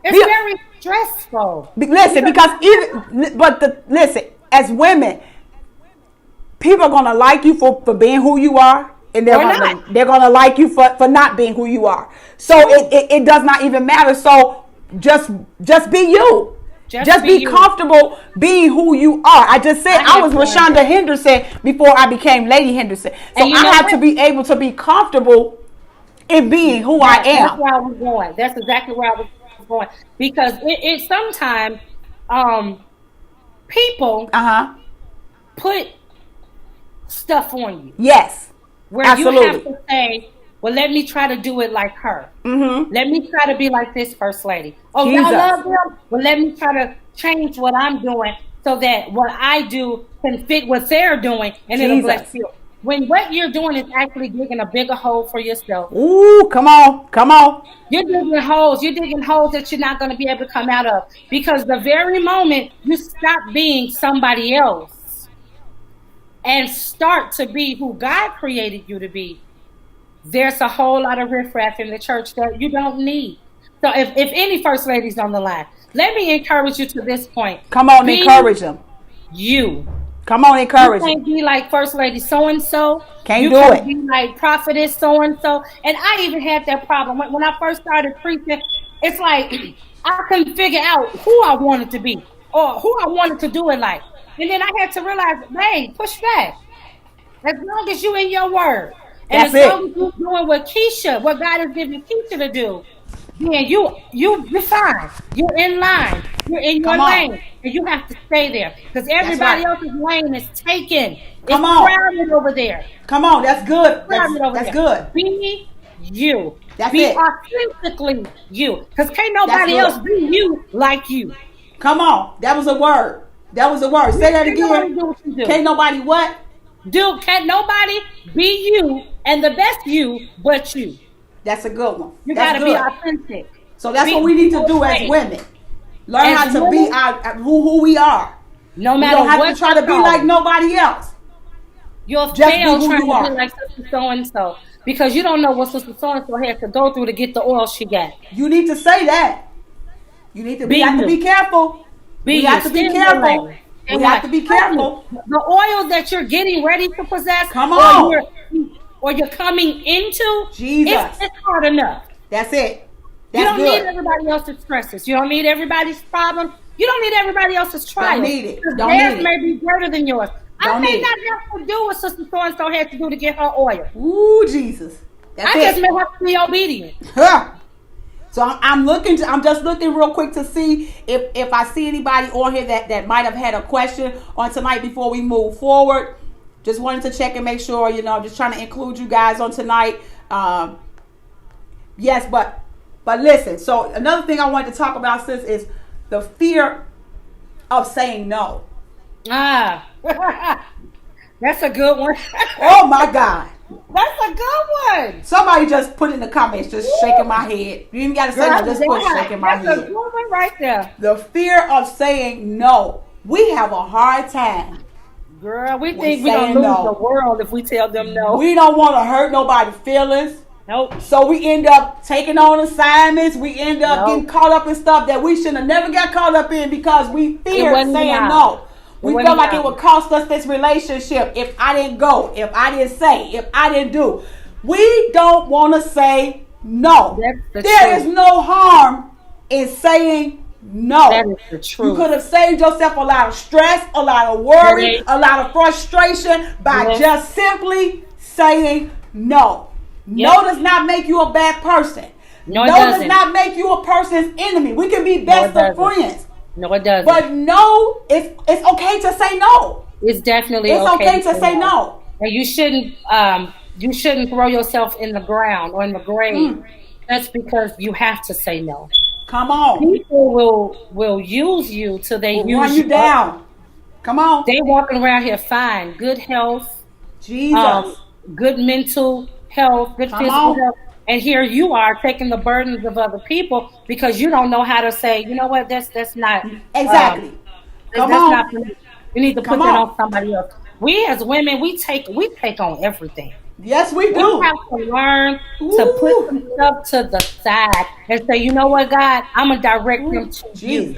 It's very stressful. Listen, listen, as women, people are gonna like you for being who you are, and they're gonna like you for not being who you are. So it does not even matter. So just be you. Just be comfortable being who you are. I just said I was Rashonda Henderson before I became Lady Henderson. So I have to be able to be comfortable in being who I am. That's where I was going. That's exactly where I was going. Because it sometimes people put stuff on you. Yes. Where absolutely. You have to say, well, let me try to do it like her. Mm-hmm. Let me try to be like this first lady. Oh, Jesus. Y'all love them? Well, let me try to change what I'm doing so that what I do can fit what they're doing, and Jesus. It'll bless you. When what you're doing is actually digging a bigger hole for yourself. Ooh, come on, come on. You're digging holes. You're digging holes that you're not going to be able to come out of. Because the very moment you stop being somebody else and start to be who God created you to be, there's a whole lot of riffraff in the church that you don't need. So if any first ladies on the line, let me encourage you to this point. Come on, encourage them. You. Come on, encourage them. You can't be like First Lady so-and-so. Can't you do can't it. be like Prophetess so-and-so. And I even had that problem. When I first started preaching, it's like I couldn't figure out who I wanted to be or who I wanted to do it like. And then I had to realize, hey, push back. As long as you in your word. And as long as you're doing what God has given Keisha to do, then you're fine. You're in line. You're in your lane. And you have to stay there. Because everybody else's lane is taken. It's crowded over there. Come on, that's good. That's good. Be you. That's be it. Authentically you. Because can't nobody else be you like you. Come on. That was a word. That was a word. Say that again. Can't nobody what? Can't nobody be you and the best you but you. That's a good one. You got to be authentic. So that's what we need to do as women. Learn how to be who we are. No matter what. We don't have to try to be like nobody else. You'll fail trying to be like sister so-and-so because you don't know what sister so-and-so has to go through to get the oil she got. You need to say that. You need to be careful. We have to be careful. We have to be careful. The oil that you're getting ready to possess, come on, or you're coming into, Jesus, it's hard enough. That's it. You don't need everybody else's stresses. You don't need everybody's problems. You don't need everybody else's trials. Don't need it. Theirs may be greater than yours. I may not have to do what Sister So-and-so had to do to get her oil. Ooh, Jesus. I just may have to be obedient. So I'm just looking real quick to see if I see anybody on here that might have had a question on tonight before we move forward. Just wanted to check and make sure, just trying to include you guys on tonight. Yes, but listen. So another thing I wanted to talk about, sis, is the fear of saying no. That's a good one. Oh my God. That's a good one. Somebody just put in the comments, just shaking my head. You even got to say no, just put shaking my head. That's a good one right there. The fear of saying no. We have a hard time. Girl, we think we're going to lose the world if we tell them no. We don't want to hurt nobody's feelings. Nope. So we end up taking on assignments. We end up getting caught up in stuff that we should have never got caught up in because we fear saying no. We felt like it would cost us this relationship if I didn't go, if I didn't say, if I didn't do. We don't want to say no. There is no harm in saying no. That is the truth. You could have saved yourself a lot of stress, a lot of worry, a lot of frustration by just simply saying no. No does not make you a bad person. No does not make you a person's enemy. We can be best of friends. No, it doesn't. But no, it's okay to say no. It's definitely okay to say no. And you shouldn't throw yourself in the ground or in the grave just because you have to say no. Come on. People will use you till they use you down. Come on. They walking around here fine, good health, Jesus, good mental health, good physical health. And here you are taking the burdens of other people because you don't know how to say, you know what, that's not exactly. Come on. Not for me. You need to put that on somebody else. We as women, we take on everything. Yes, we do. We have to learn to put some stuff to the side and say, you know what, God, I'm gonna direct them to you.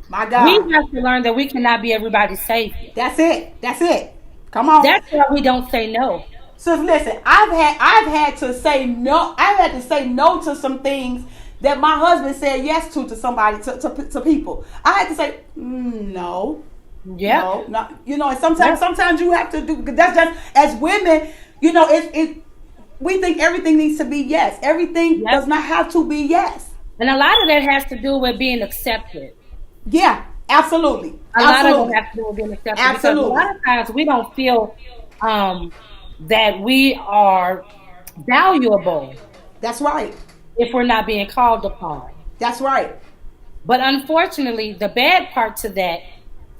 My God. We have to learn that we cannot be everybody's savior. That's it. Come on. That's why we don't say no. So listen, I've had to say no. I've had to say no to some things that my husband said yes to somebody, to people. I had to say no. Yeah. No. You know, and sometimes you have to do. That's just as women. You know, we think everything needs to be yes. Everything does not have to be yes. And a lot of that has to do with being accepted. Yeah, absolutely. A lot of it has to do with being accepted. Absolutely. Because a lot of times we don't feel that we are valuable. That's right. If we're not being called upon. That's right. But unfortunately, the bad part to that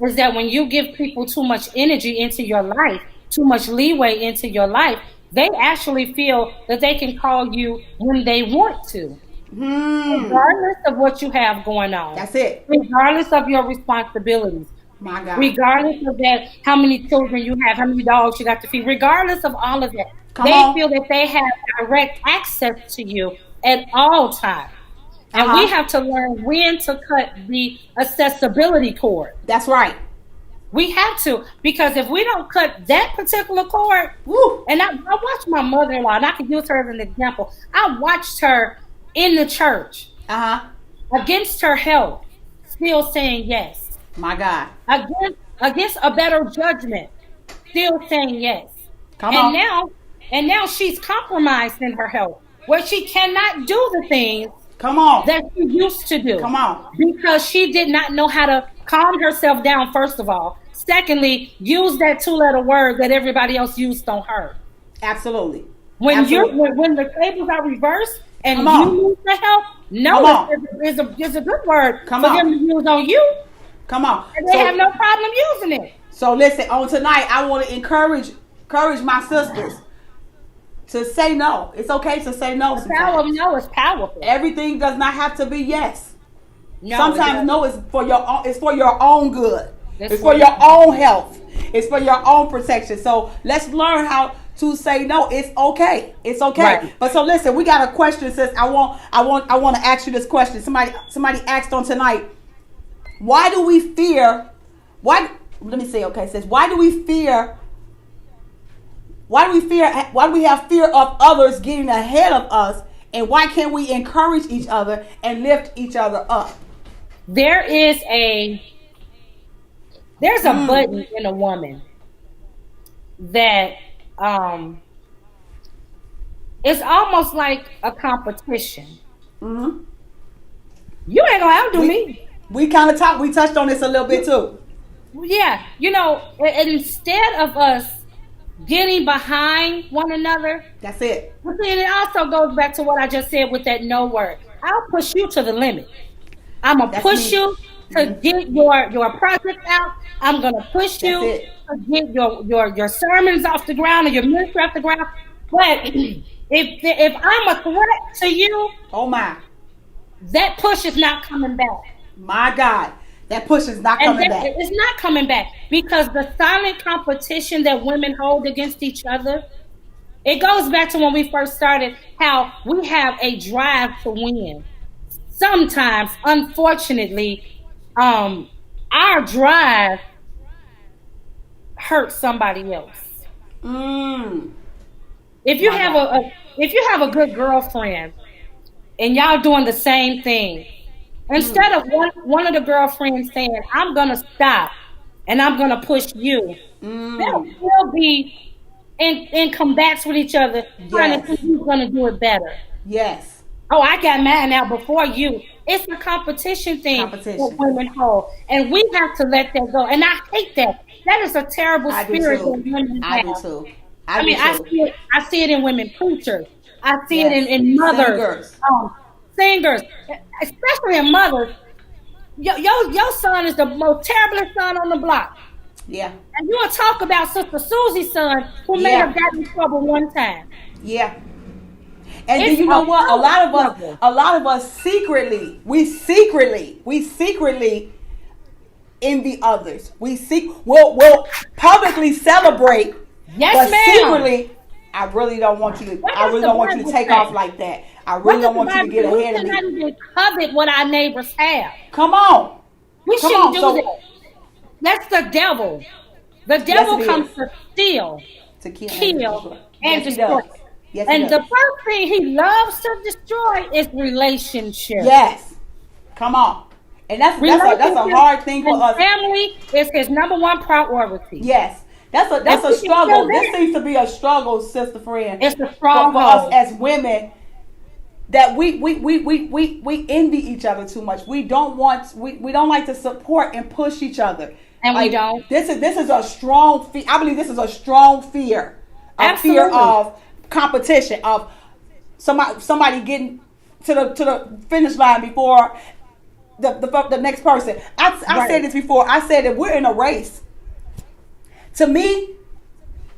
is that when you give people too much energy into your life, too much leeway into your life, they actually feel that they can call you when they want to. Regardless of what you have going on. That's it. Regardless of your responsibilities. My God. Regardless of that, how many children you have, how many dogs you got to feed, regardless of all of that, feel that they have direct access to you at all times. And we have to learn when to cut the accessibility cord. That's right. We have to, because if we don't cut that particular cord, and I watched my mother-in-law, and I can use her as an example. I watched her in the church, against her health, still saying yes. My God. Against a better judgment, still saying yes. And now she's compromised in her health, where she cannot do the things that she used to do. Because she did not know how to calm herself down, first of all. Secondly, use that 2-letter word that everybody else used on her. Absolutely. When the tables are reversed and you lose the help, no is a good word for them to use on you. Come on. And they have no problem using it. So listen, on tonight, I want to encourage my sisters to say no. It's okay to say no. The power of no is powerful. Everything does not have to be yes. No, sometimes no is for your own. It's for your own good. It's for your own health. It's for your own protection. So let's learn how to say no. It's okay. It's okay. Right. But so listen, we got a question. Says I want to ask you this question. Somebody asked on tonight. Why do we fear? Let me say. Okay, it says why do we fear? Why do we have fear of others getting ahead of us? And why can't we encourage each other and lift each other up? There's a button in a woman that it's almost like a competition. You ain't gonna outdo me. We touched on this a little bit too. Yeah, instead of us getting behind one another. That's it. But then it also goes back to what I just said with that no word. I'll push you to the limit. I'm going to push you to get your project out. I'm going to push you to get your sermons off the ground or your ministry off the ground. But if I'm a threat to you, oh my, that push is not coming back. My God. That push is not coming back. It's not coming back because the silent competition that women hold against each other, it goes back to when we first started, how we have a drive to win. Sometimes, unfortunately, our drive hurts somebody else. If you have a good girlfriend and y'all doing the same thing, instead of one of the girlfriends saying, I'm going to stop and I'm going to push you, they'll still be in combats with each other, trying to see who's going to do it better. Yes. Oh, I got mine out before you. It's a competition thing that women hold. And we have to let that go. And I hate that. That is a terrible spirit that women have. I do too. I see it in women preachers. I see it in mothers, singers, especially in mothers. Your son is the most terrible son on the block. Yeah. And you will talk about Sister Susie's son who may have gotten in trouble one time. Yeah. And then you know what? A lot of us secretly envy others. We'll publicly celebrate. Yes, but ma'am. secretly, I really don't want you to take off like that. I really don't want you to get ahead of me. We cannot even covet what our neighbors have. Come on. We shouldn't do that. That's the devil. The devil comes to steal, to kill, and destroy. Yes, the first thing he loves to destroy is relationships. Yes. Come on. And that's a hard thing for us. Family is his number one priority. Yes. That's a struggle. This seems to be a struggle, sister friend. It's a struggle for us as women, that we envy each other too much. We don't like to support and push each other. And we don't. This is a strong fear. I believe this is a strong fear. A fear of competition, of somebody getting to the finish line before the next person. I said this before. I said that we're in a race. To me,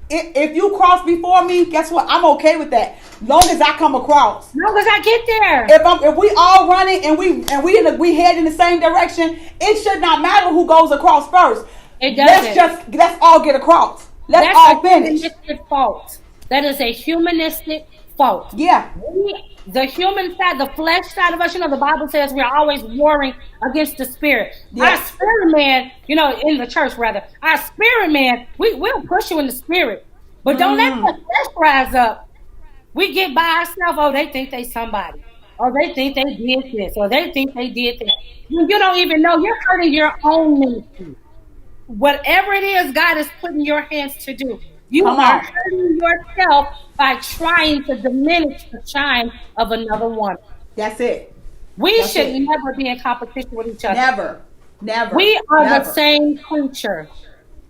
if you cross before me, guess what? I'm okay with that. Long as I come across. Long as I get there. If we all running and we head in the same direction, it should not matter who goes across first. It doesn't. Let's all get across. Let's all finish. That's a humanistic fault. That is a humanistic fault. Yeah. The human side, the flesh side of us, the Bible says we're always warring against the spirit. Our spirit man, in the church rather, our spirit man, we'll push you in the spirit. But don't let the flesh rise up. We get by ourselves. Oh, they think they somebody. Or they think they did this. Or they think they did that. You don't even know. You're hurting your own ministry. Whatever it is God is putting your hands to do, you are hurting yourself by trying to diminish the shine of another one. That's it. We should never be in competition with each other. Never. We are the same creature.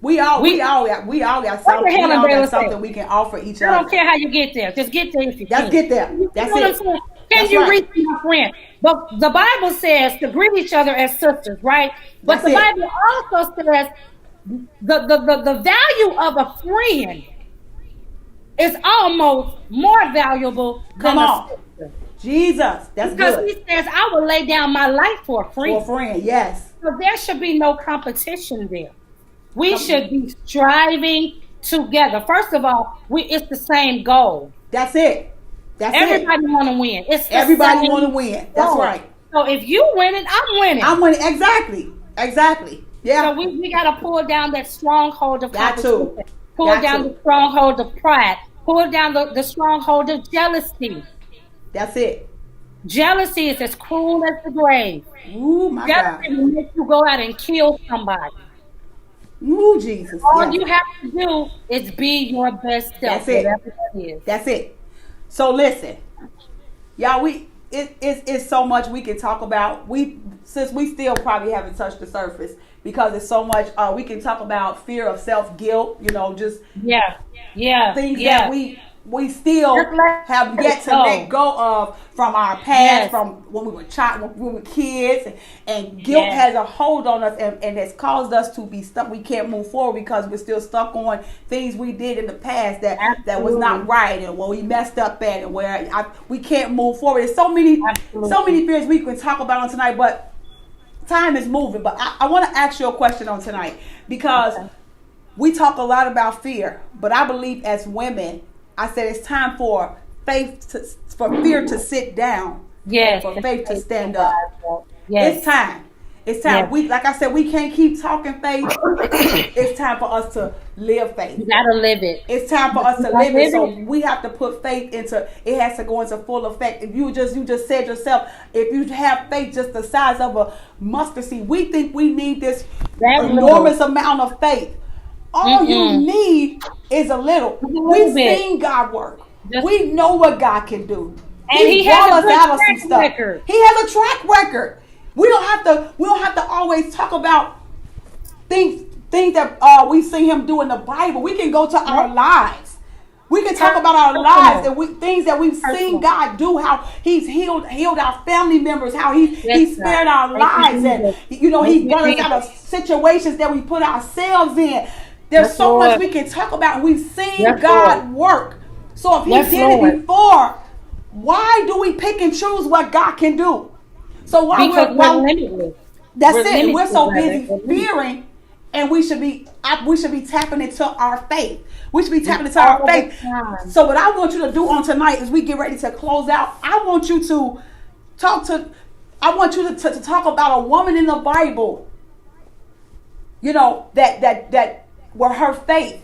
We all got something we can offer each other. I don't care how you get there. Just get there if you can. Get there. That's it. Can you reach your friend? But the Bible says to greet each other as sisters, right? But the Bible also says the value of a friend is almost more valuable than a sister. Jesus, that's because good. He says, I will lay down my life for a friend. For a friend, yes. So there should be no competition there. We should be striving together. First of all, it's the same goal. That's it. Everybody want to win. Everybody want to win. That's right. So if you winning, I'm winning. I'm winning. Exactly. Yeah. So we got to pull down that stronghold of competition. Pull down the stronghold of pride. Pull down the stronghold of jealousy. That's it. Jealousy is as cruel as the grave. Ooh, my God. Jealousy will make you go out and kill somebody. Ooh, Jesus. All you have to do is be your best self. That's it. Whatever that is. That's it. So listen, y'all, it's so much we can talk about. Since we still probably haven't touched the surface because it's so much we can talk about fear of self-guilt, just things that we still have yet to let go of from our past, from when we were kids, and guilt has a hold on us and has caused us to be stuck. We can't move forward because we're still stuck on things we did in the past that was not right, and where we messed up at, and where we can't move forward. There's so many fears we can talk about on tonight, but time is moving. But I want to ask you a question on tonight because we talk a lot about fear, but I believe as women, I said it's time for fear to sit down. Yes. For faith to stand up. Yes. It's time. Yes. Like I said, we can't keep talking faith. It's time for us to live faith. You gotta live it. It's time for us to live it. So we have to put faith into it. Has to go into full effect. If you just said yourself, if you have faith just the size of a mustard seed, we think we need this enormous amount of faith. All you need is a little. We've seen God work. We know what God can do. And he brought has us out of some stuff. record. He has a track record. We don't have to always talk about things that we see him do in the Bible. We can go to our lives. We can talk about our lives and things that we've seen God do, how he's healed our family members, how he spared our lives, and he's got us out of situations that we put ourselves in. There's so much we can talk about. We've seen God work. So if he did it before, why do we pick and choose what God can do? So we're limited. That's it. We're so busy fearing, and we should be tapping into our faith. We should be tapping into our faith. So what I want you to do on tonight as we get ready to close out, I want you to talk about a woman in the Bible, that where her faith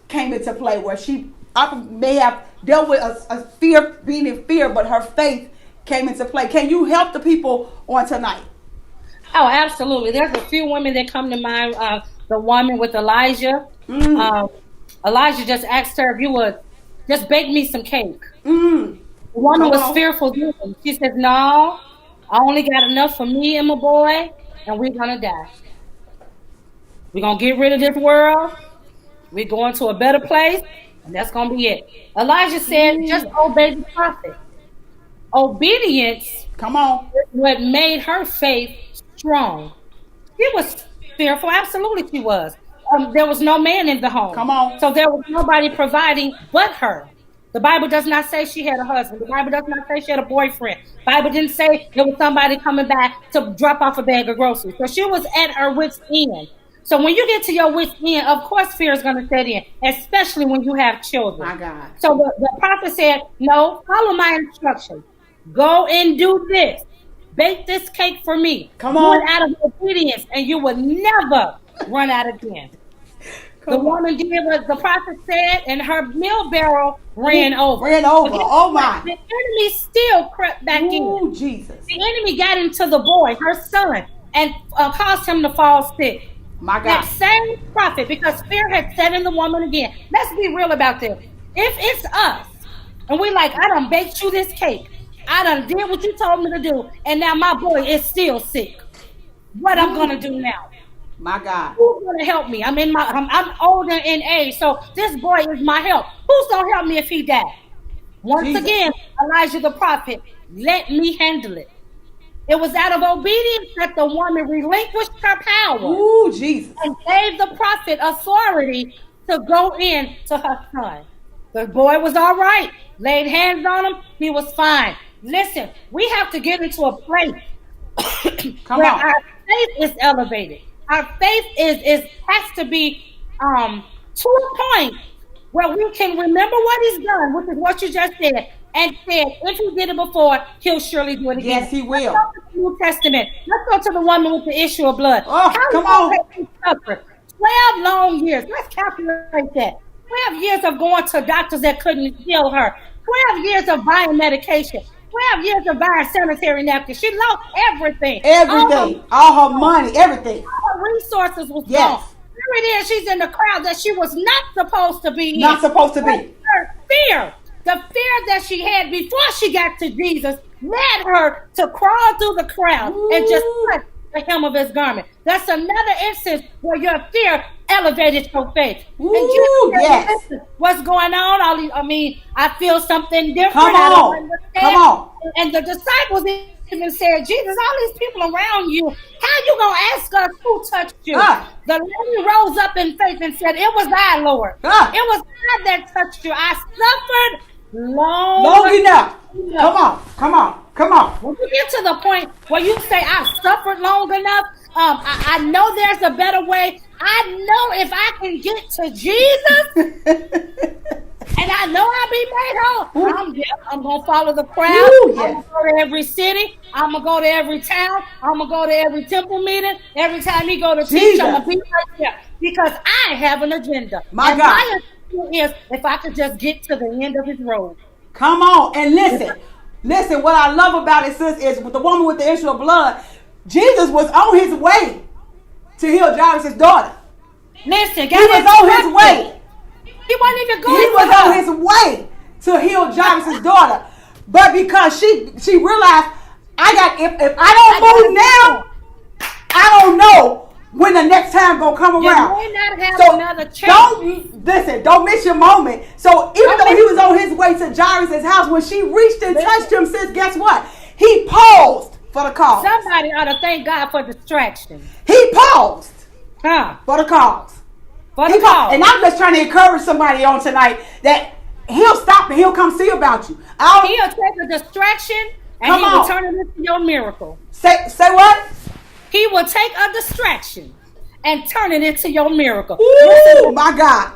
came into play, where she may have dealt with a fear, being in fear, but her faith came into play. Can you help the people on tonight? Oh, absolutely. There's a few women that come to mind. The woman with Elijah. Elijah just asked her if you would just bake me some cake. The woman was fearful. She said, no, I only got enough for me and my boy, and we're going to die. We're going to get rid of this world. We're going to a better place, and that's going to be it. Elijah said, just obey the prophet. Obedience is what made her faith strong. She was fearful. Absolutely she was. There was no man in the home. So there was nobody providing but her. The Bible does not say she had a husband. The Bible does not say she had a boyfriend. The Bible didn't say there was somebody coming back to drop off a bag of groceries. So she was at her wit's end. So when you get to your wit's end, of course fear is going to set in, especially when you have children. My God. So the prophet said, no, follow my instructions. Go and do this. Bake this cake for me. Do it out of obedience, and you will never run out again. The woman did what the prophet said, and her meal barrel ran over. Oh my! The enemy still crept back in. Jesus! The enemy got into the boy, her son, and caused him to fall sick. My God! That same prophet, because fear had set in the woman again. Let's be real about this. If it's us, and we like, I done baked you this cake. I done did what you told me to do, and now my boy is still sick. What I'm gonna do now? My God. Who's gonna help me? I'm older in age, so this boy is my help. Who's gonna help me if he died? Once again, Elijah the prophet, let me handle it. It was out of obedience that the woman relinquished her power. And gave the prophet authority to go in to her son. The boy was all right. Laid hands on him. He was fine. Listen, we have to get into a place where our faith is elevated. Our faith has to be to a point where we can remember what he's done, which is what you just said, and said, if he did it before, he'll surely do it again. Yes, he will. Let's go to the New Testament. Let's go to the woman with the issue of blood. Come on. 12 long years. Let's calculate that. 12 years of going to doctors that couldn't heal her. 12 years of buying medication. 12 years of buying sanitary napkins. She lost everything. All her money, everything. All her resources was gone. Here it is. She's in the crowd that she was not supposed to be in. Her fear. The fear that she had before she got to Jesus led her to crawl through the crowd and just touch the hem of his garment. That's another instance where your fear elevated your faith. What's going on? I feel something different. Come on. And the disciples even said, Jesus, all these people around you, how you going to ask us who touched you? The lady rose up in faith and said, it was I, Lord. It was I that touched you. I suffered long enough. Come on. When you get to the point where you say, I've suffered long enough, I know there's a better way. I know if I can get to Jesus, and I know I'll be made whole. I'm going to follow the crowd. I'm going to go to every city. I'm going to go to every town. I'm going to go to every temple meeting. Every time he go to teach, I'm going to be right there. Because I have an agenda. My agenda is if I could just get to the end of his road. Come on. And listen, what I love about it, sis, is with the woman with the issue of blood, Jesus was on his way to heal Jairus' daughter. Listen, he was on his way. He wasn't even going. He was on his way to heal Jairus' daughter. But because she realized, if I don't move now, I don't know when the next time gonna come around. You may not have So another chance. don't miss your moment. So even though he was on his way to Jairus' house, when she reached and touched him, sis, guess what? He paused for the cause. Somebody ought to thank God for distraction. He paused for the cause. And I'm just trying to encourage somebody on tonight that he'll stop and he'll come see about you. He'll take a distraction and he will turn it into your miracle. Say what? He will take a distraction and turn it into your miracle. Ooh, my God.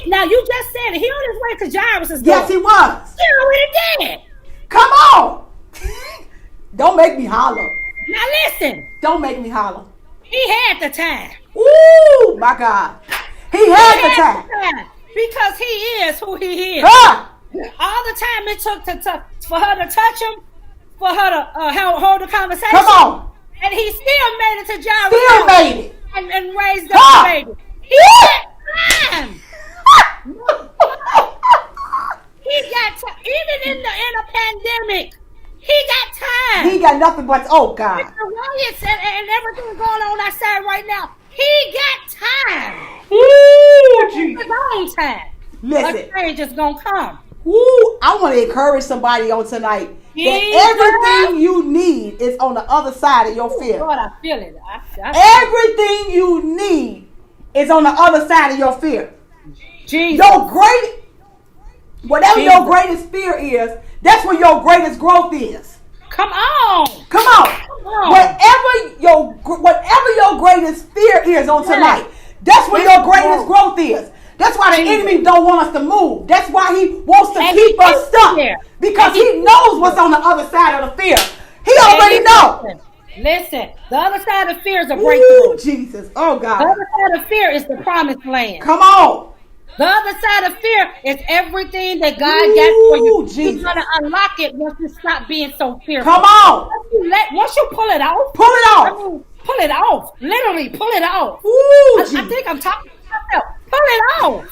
Now you just said it. He on his way to Jairus' door. Yes, he was. He already did. Come on. Don't make me holler. Now listen. Don't make me holler. He had the time. Ooh, my God. He had the time. Because he is who he is. Ah! All the time it took for her to touch him, for her to hold the conversation. Come on. And he still made it to Jairus. Still made it. And raised up the baby. He got time. He got time. Even in a pandemic, he got time. He got nothing but, oh God. With the riots and everything going on outside right now, he got time. Ooh, his own time. Listen. A change is going to come. Ooh, I want to encourage somebody on tonight that everything you need is on the other side of your fear. Lord, I feel it. Everything you need is on the other side of your fear. Jesus. Whatever your greatest fear is, that's where your greatest growth is. Come on. Come on. Whatever your greatest fear is on tonight, that's where your greatest growth is. That's why the enemy don't want us to move. That's why he wants to keep us stuck. Because he knows what's on the other side of the fear. He already knows. Listen, the other side of fear is a breakthrough. Ooh, Jesus. Oh, God. The other side of fear is the promised land. Come on. The other side of fear is everything that God got for you. Jesus. He's going to unlock it once you stop being so fearful. Come on. Once you pull it off. Pull it off. Pull it off. Literally, pull it off. Ooh, I think I'm talking to myself. Pull it off.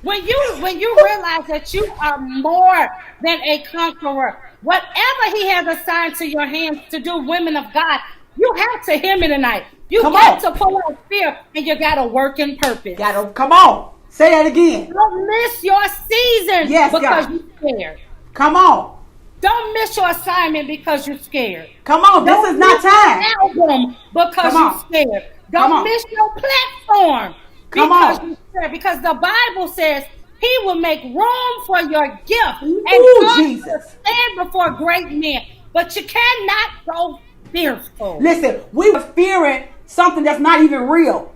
When you realize that you are more than a conqueror, whatever he has assigned to your hands to do, women of God, you have to hear me tonight. You got to pull out fear and you got to work in purpose. Come on. Say that again. Don't miss your season because you're scared. Come on. Don't miss your assignment because you're scared. Come on. This is not time. Album because you're scared. Don't miss your platform because you're scared. Because the Bible says he will make room for your gift and cause to stand before great men. But you cannot go fearful. Listen, we were fearing something that's not even real.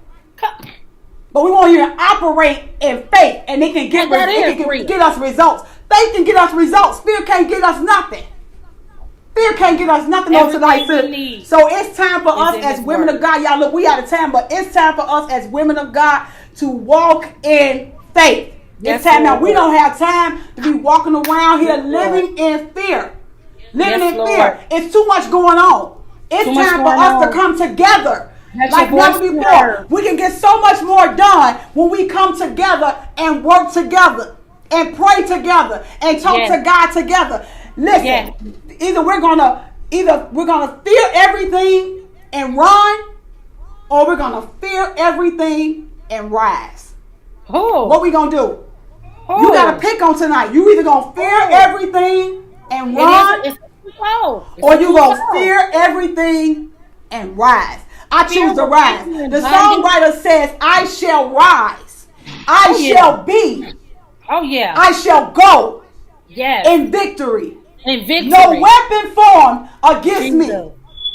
But we won't even operate in faith, and it can get us results. Faith can get us results. Fear can't get us nothing. Fear can't get us nothing on tonight. So it's time for us as women of God. Y'all, look, we out of time, but it's time for us as women of God to walk in faith. It's time now. We don't have time to be walking around here living in fear. Living in fear. It's too much going on. It's time for us to come together. Like never before. We can get so much more done when we come together and work together and pray together and talk to God together. Listen, either we're gonna fear everything and run, or we're gonna fear everything and rise. What we gonna do? You gotta pick on tonight. You either gonna fear everything and run, or you gonna fear everything and rise. I choose to rise. The songwriter says, I shall rise. I shall be. I shall go in victory. No weapon formed against me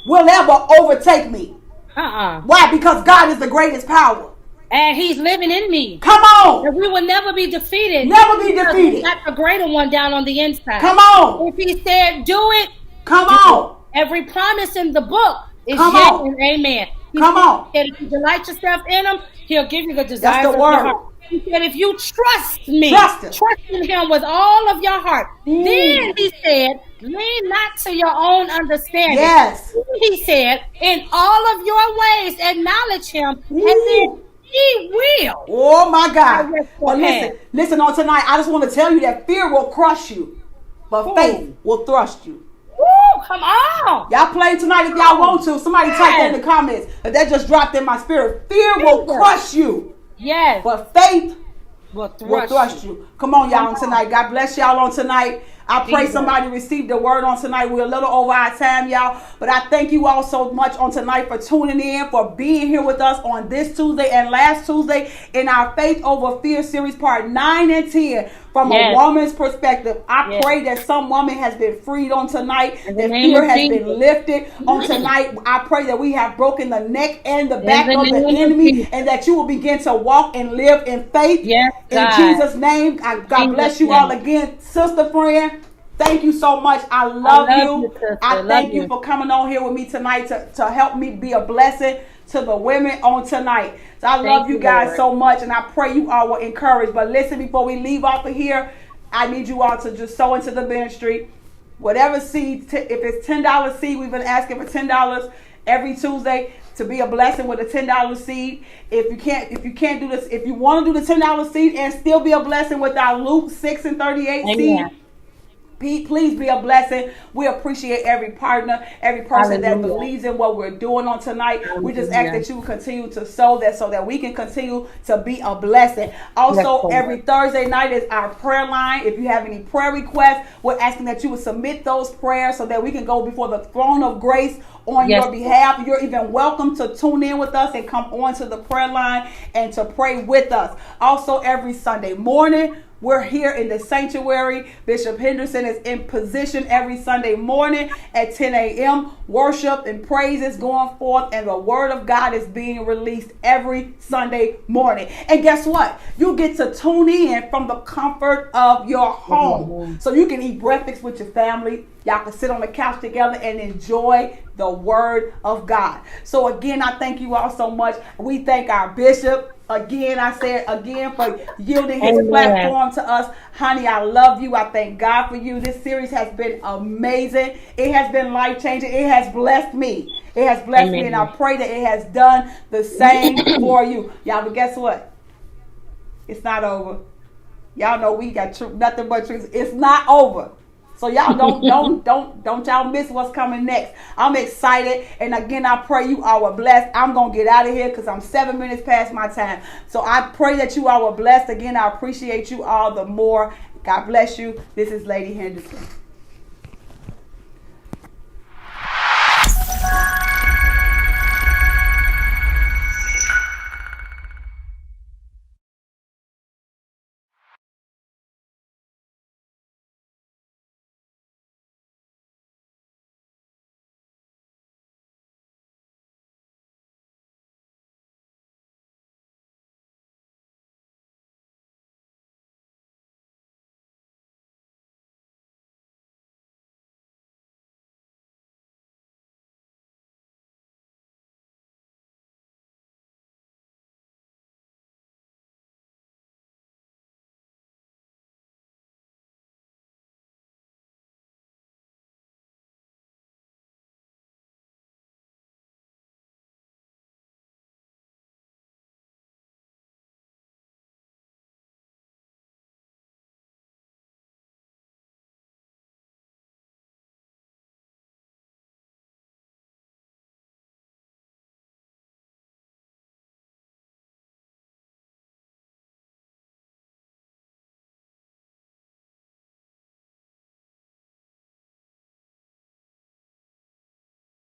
will ever overtake me. Why? Because God is the greatest power. And he's living in me. Come on. And we will never be defeated. Never be defeated. He's got the greater one down on the inside. Come on. If he said do it. Come on. Every promise in the book is Come yes on. and amen. Come on. He said if you delight yourself in him, he'll give you the desires That's the of word. your heart. He said if you trust me, trust in him with all of your heart. Then he said, lean not to your own understanding. Yes. He said, in all of your ways, acknowledge him. And then He will. Oh my God. But listen on tonight. I just want to tell you that fear will crush you, but faith will thrust you. Woo, come on. Y'all play tonight if y'all want to. Somebody type that in the comments. That just dropped in my spirit. Fear will crush you. Yes. But faith will thrust you. Come on, y'all, on tonight. God bless y'all on tonight. I pray somebody received the word on tonight. We're a little over our time, y'all. But I thank you all so much on tonight for tuning in, for being here with us on this Tuesday and last Tuesday in our Faith Over Fear series, part 9 and 10. From a woman's perspective, I pray that some woman has been freed on tonight, that fear has been lifted on tonight. I pray that we have broken the neck and the back of the enemy, and that you will begin to walk and live in faith. In Jesus' name, God bless you all again. Sister friend, thank you so much. I love you. I thank you for coming on here with me tonight to help me be a blessing to the women on tonight. So I love you guys so much, and I pray you all will encourage. But listen, before we leave off of here, I need you all to just sow into the ministry. Whatever seed, if it's $10 seed, we've been asking for $10 every Tuesday to be a blessing with a $10 seed. If you can't do this, if you want to do the $10 seed and still be a blessing with our Luke 6 and 38 seed, please be a blessing. We appreciate every partner, every person that believes in what we're doing on tonight. We just ask that you will continue to sow that so that we can continue to be a blessing. Also, every Thursday night is our prayer line. If you have any prayer requests, we're asking that you would submit those prayers so that we can go before the throne of grace on your behalf. You're even welcome to tune in with us and come on to the prayer line and to pray with us. Also, every Sunday morning, we're here in the sanctuary. Bishop Henderson is in position every Sunday morning at 10 a.m. Worship and praise is going forth, and the word of God is being released every Sunday morning. And guess what? You get to tune in from the comfort of your home. So you can eat breakfast with your family. Y'all can sit on the couch together and enjoy the word of God. So again, I thank you all so much. We thank our bishop. Again, I said again for yielding his platform to us. Honey, I love you. I thank God for you. This series has been amazing. It has been life-changing. It has blessed me. It has blessed me, and I pray that it has done the same for you. Y'all, but guess what? It's not over. Y'all know we got nothing but truth. It's not over. So y'all don't y'all miss what's coming next. I'm excited, and again, I pray you all are blessed. I'm gonna get out of here because I'm 7 minutes past my time. So I pray that you all were blessed. Again, I appreciate you all the more. God bless you. This is Lady Henderson.